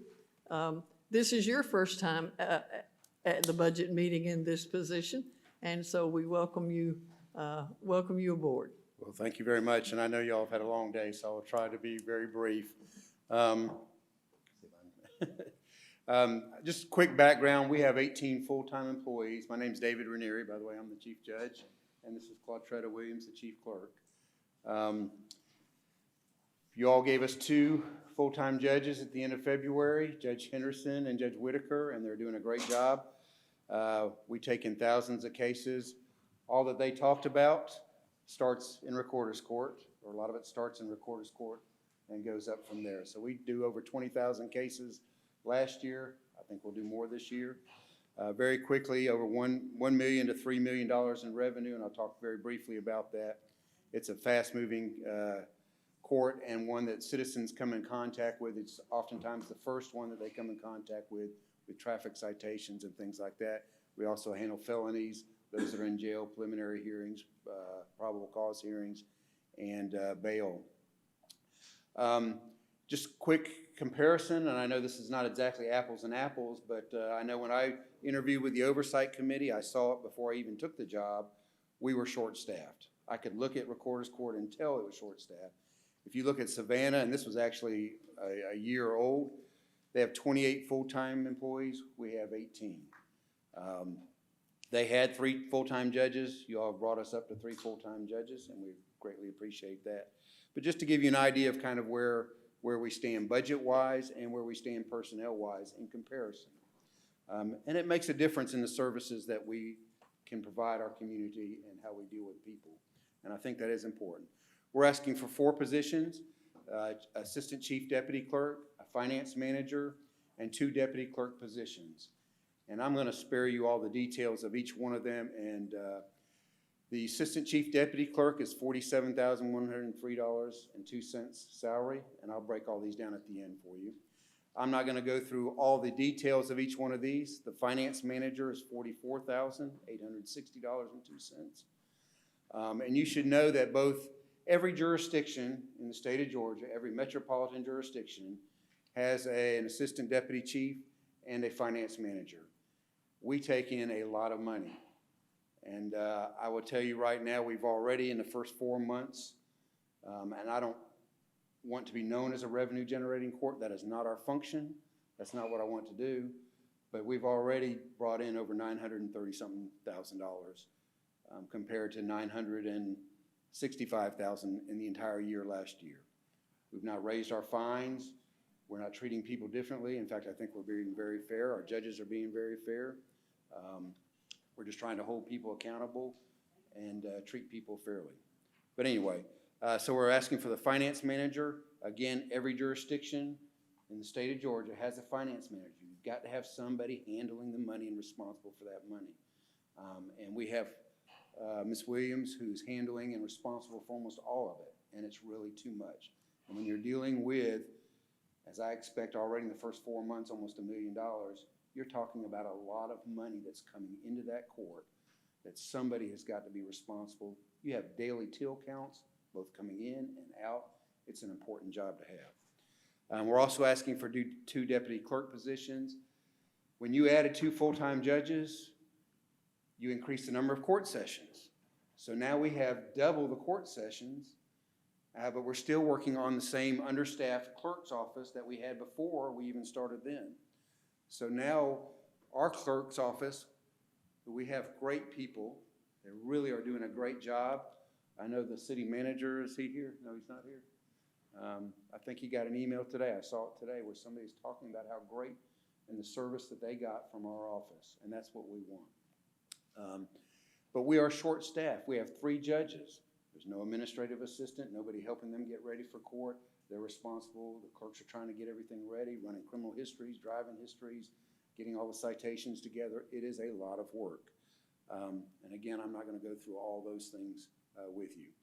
This is your first time at the budget meeting in this position, and so we welcome you aboard. Well, thank you very much, and I know y'all have had a long day, so I'll try to be very brief. Just quick background, we have 18 full-time employees. My name's David Ranieri, by the way, I'm the Chief Judge, and this is Claude Williams, the Chief Clerk. You all gave us 2 full-time judges at the end of February, Judge Henderson and Judge Whitaker, and they're doing a great job. We take in thousands of cases. All that they talked about starts in Recorder's Court, or a lot of it starts in Recorder's Court and goes up from there. So we do over 20,000 cases last year. I think we'll do more this year. Very quickly, over $1 million to $3 million in revenue, and I'll talk very briefly about that. It's a fast-moving court and one that citizens come in contact with. It's oftentimes the first one that they come in contact with traffic citations and things like that. We also handle felonies, those that are in jail, preliminary hearings, probable cause hearings, and bail. Just quick comparison, and I know this is not exactly apples and apples, but I know when I interviewed with the Oversight Committee, I saw it before I even took the job, we were short-staffed. I could look at Recorder's Court and tell it was short-staffed. If you look at Savannah, and this was actually a year old, they have 28 full-time employees. We have 18. They had 3 full-time judges. You all have brought us up to 3 full-time judges, and we greatly appreciate that. But just to give you an idea of kind of where we stand budget-wise and where we stand personnel-wise in comparison. And it makes a difference in the services that we can provide our community and how we deal with people. And I think that is important. We're asking for 4 positions, Assistant Chief Deputy Clerk, a Finance Manager, and 2 Deputy Clerk positions. And I'm going to spare you all the details of each one of them. And the Assistant Chief Deputy Clerk is $47,103.02 salary, and I'll break all these down at the end for you. I'm not going to go through all the details of each one of these. The Finance Manager is $44,860.02. And you should know that every jurisdiction in the state of Georgia, every metropolitan jurisdiction, has an Assistant Deputy Chief and a Finance Manager. We take in a lot of money. And I will tell you right now, we've already in the first 4 months, and I don't want to be known as a revenue generating court. That is not our function. That's not what I want to do. But we've already brought in over $930-something thousand compared to $965,000 in the entire year last year. We've not raised our fines. We're not treating people differently. In fact, I think we're being very fair. Our judges are being very fair. We're just trying to hold people accountable and treat people fairly. But anyway, so we're asking for the Finance Manager. Again, every jurisdiction in the state of Georgia has a Finance Manager. You've got to have somebody handling the money and responsible for that money. And we have Ms. Williams, who's handling and responsible for almost all of it, and it's really too much. And when you're dealing with, as I expect already in the first 4 months, almost $1 million, you're talking about a lot of money that's coming into that court that somebody has got to be responsible. You have daily till counts, both coming in and out. It's an important job to have. We're also asking for 2 deputy clerk positions. When you added 2 full-time judges, you increase the number of court sessions. So now we have double the court sessions, but we're still working on the same understaffed clerk's office that we had before we even started then. So now our clerk's office, we have great people. They really are doing a great job. I know the city manager, is he here? No, he's not here. I think he got an email today. I saw it today where somebody's talking about how great and the service that they got from our office, and that's what we want. But we are short-staffed. We have 3 judges. There's no administrative assistant, nobody helping them get ready for court. They're responsible. The clerks are trying to get everything ready, running criminal histories, driving histories, getting all the citations together. It is a lot of work. And again, I'm not going to go through all those things with you.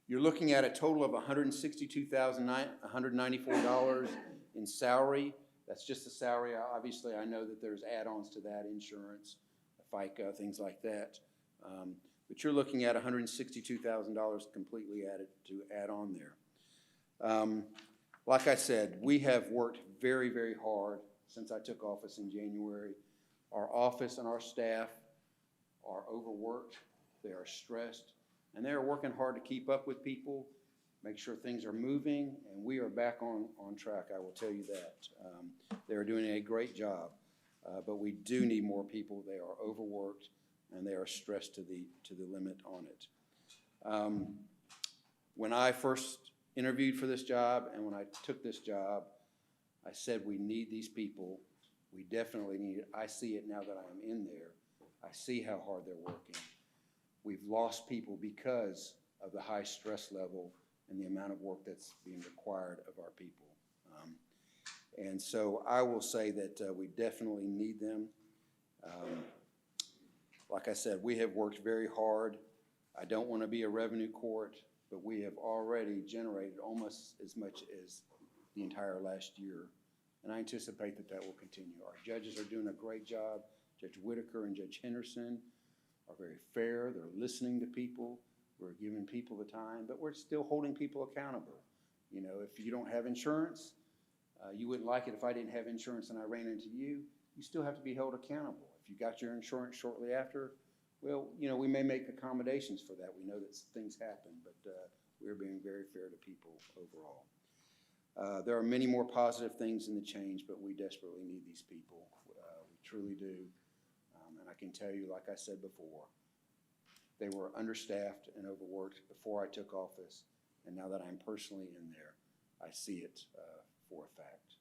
You're looking at a total of $162,194 in salary. That's just the salary. Obviously, I know that there's add-ons to that, insurance, FICA, things like that. But you're looking at $162,000 completely added to add on there. Like I said, we have worked very, very hard since I took office in January. Our office and our staff are overworked. They are stressed, and they are working hard to keep up with people, make sure things are moving, and we are back on track, I will tell you that. They are doing a great job, but we do need more people. They are overworked, and they are stressed to the limit on it. When I first interviewed for this job and when I took this job, I said we need these people. We definitely need it. I see it now that I am in there. I see how hard they're working. We've lost people because of the high stress level and the amount of work that's being required of our people. And so I will say that we definitely need them. Like I said, we have worked very hard I don't want to be a revenue court, but we have already generated almost as much as the entire last year. And I anticipate that that will continue. Our judges are doing a great job. Judge Whitaker and Judge Henderson are very fair. They're listening to people. We're giving people the time, but we're still holding people accountable. You know, if you don't have insurance, you wouldn't like it if I didn't have insurance and I ran into you. You still have to be held accountable. If you got your insurance shortly after, well, you know, we may make accommodations for that. We know that things happen, but we're being very fair to people overall. There are many more positive things in the change, but we desperately need these people. We truly do. And I can tell you, like I said before, they were understaffed and overworked before I took office. And now that I'm personally in there, I see it for a fact.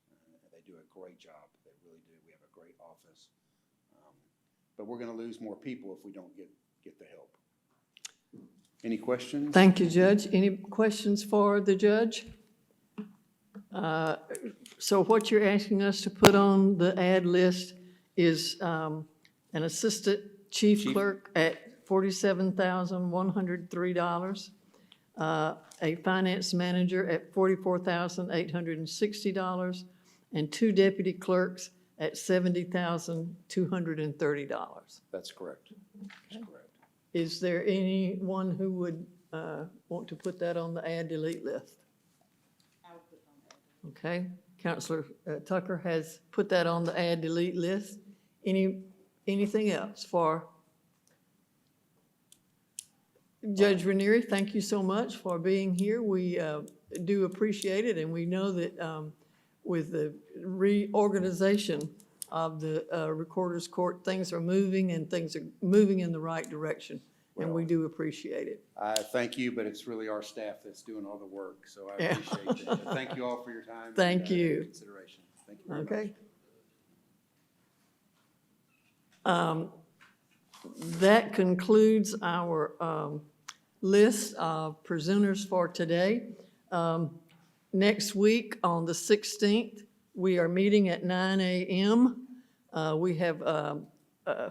They do a great job. They really do. We have a great office. But we're going to lose more people if we don't get the help. Any questions? Thank you, Judge. Any questions for the judge? So what you're asking us to put on the ad list is an assistant chief clerk at $47,103, a finance manager at $44,860, and 2 deputy clerks at $70,230. That's correct. That's correct. Is there anyone who would want to put that on the add delete list? Okay, Counselor Tucker has put that on the add delete list. Anything else for Judge Ranieri? Thank you so much for being here. We do appreciate it, and we know that with the reorganization of the Recorder's Court, things are moving and things are moving in the right direction, and we do appreciate it. I thank you, but it's really our staff that's doing all the work, so I appreciate that. Thank you all for your time. Thank you. And consideration. Thank you very much. Okay. That concludes our list of presenters for today. Next week, on the 16th, we are meeting at 9 a.m. We have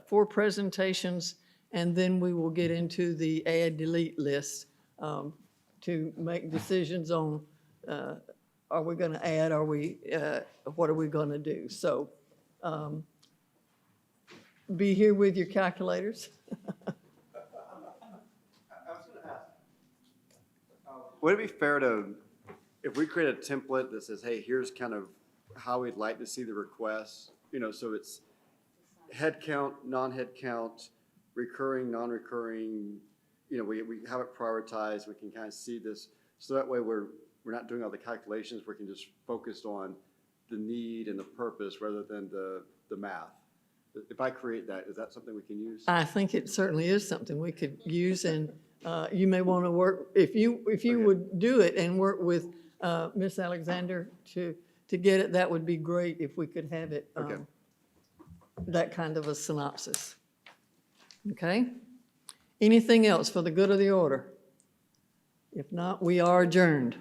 4 presentations, and then we will get into the add delete list to make decisions on are we going to add, what are we going to do? So be here with your calculators. Would it be fair to, if we create a template that says, hey, here's kind of how we'd like to see the requests, you know, so it's head count, non-head count, recurring, non-recurring, you know, we have it prioritized, we can kind of see this, so that way we're not doing all the calculations, we can just focus on the need and the purpose rather than the math. If I create that, is that something we can use? I think it certainly is something we could use, and you may want to work, if you would do it and work with Ms. Alexander to get it, that would be great if we could have it, that kind of a synopsis. Okay? Anything else for the good of the order? If not, we are adjourned.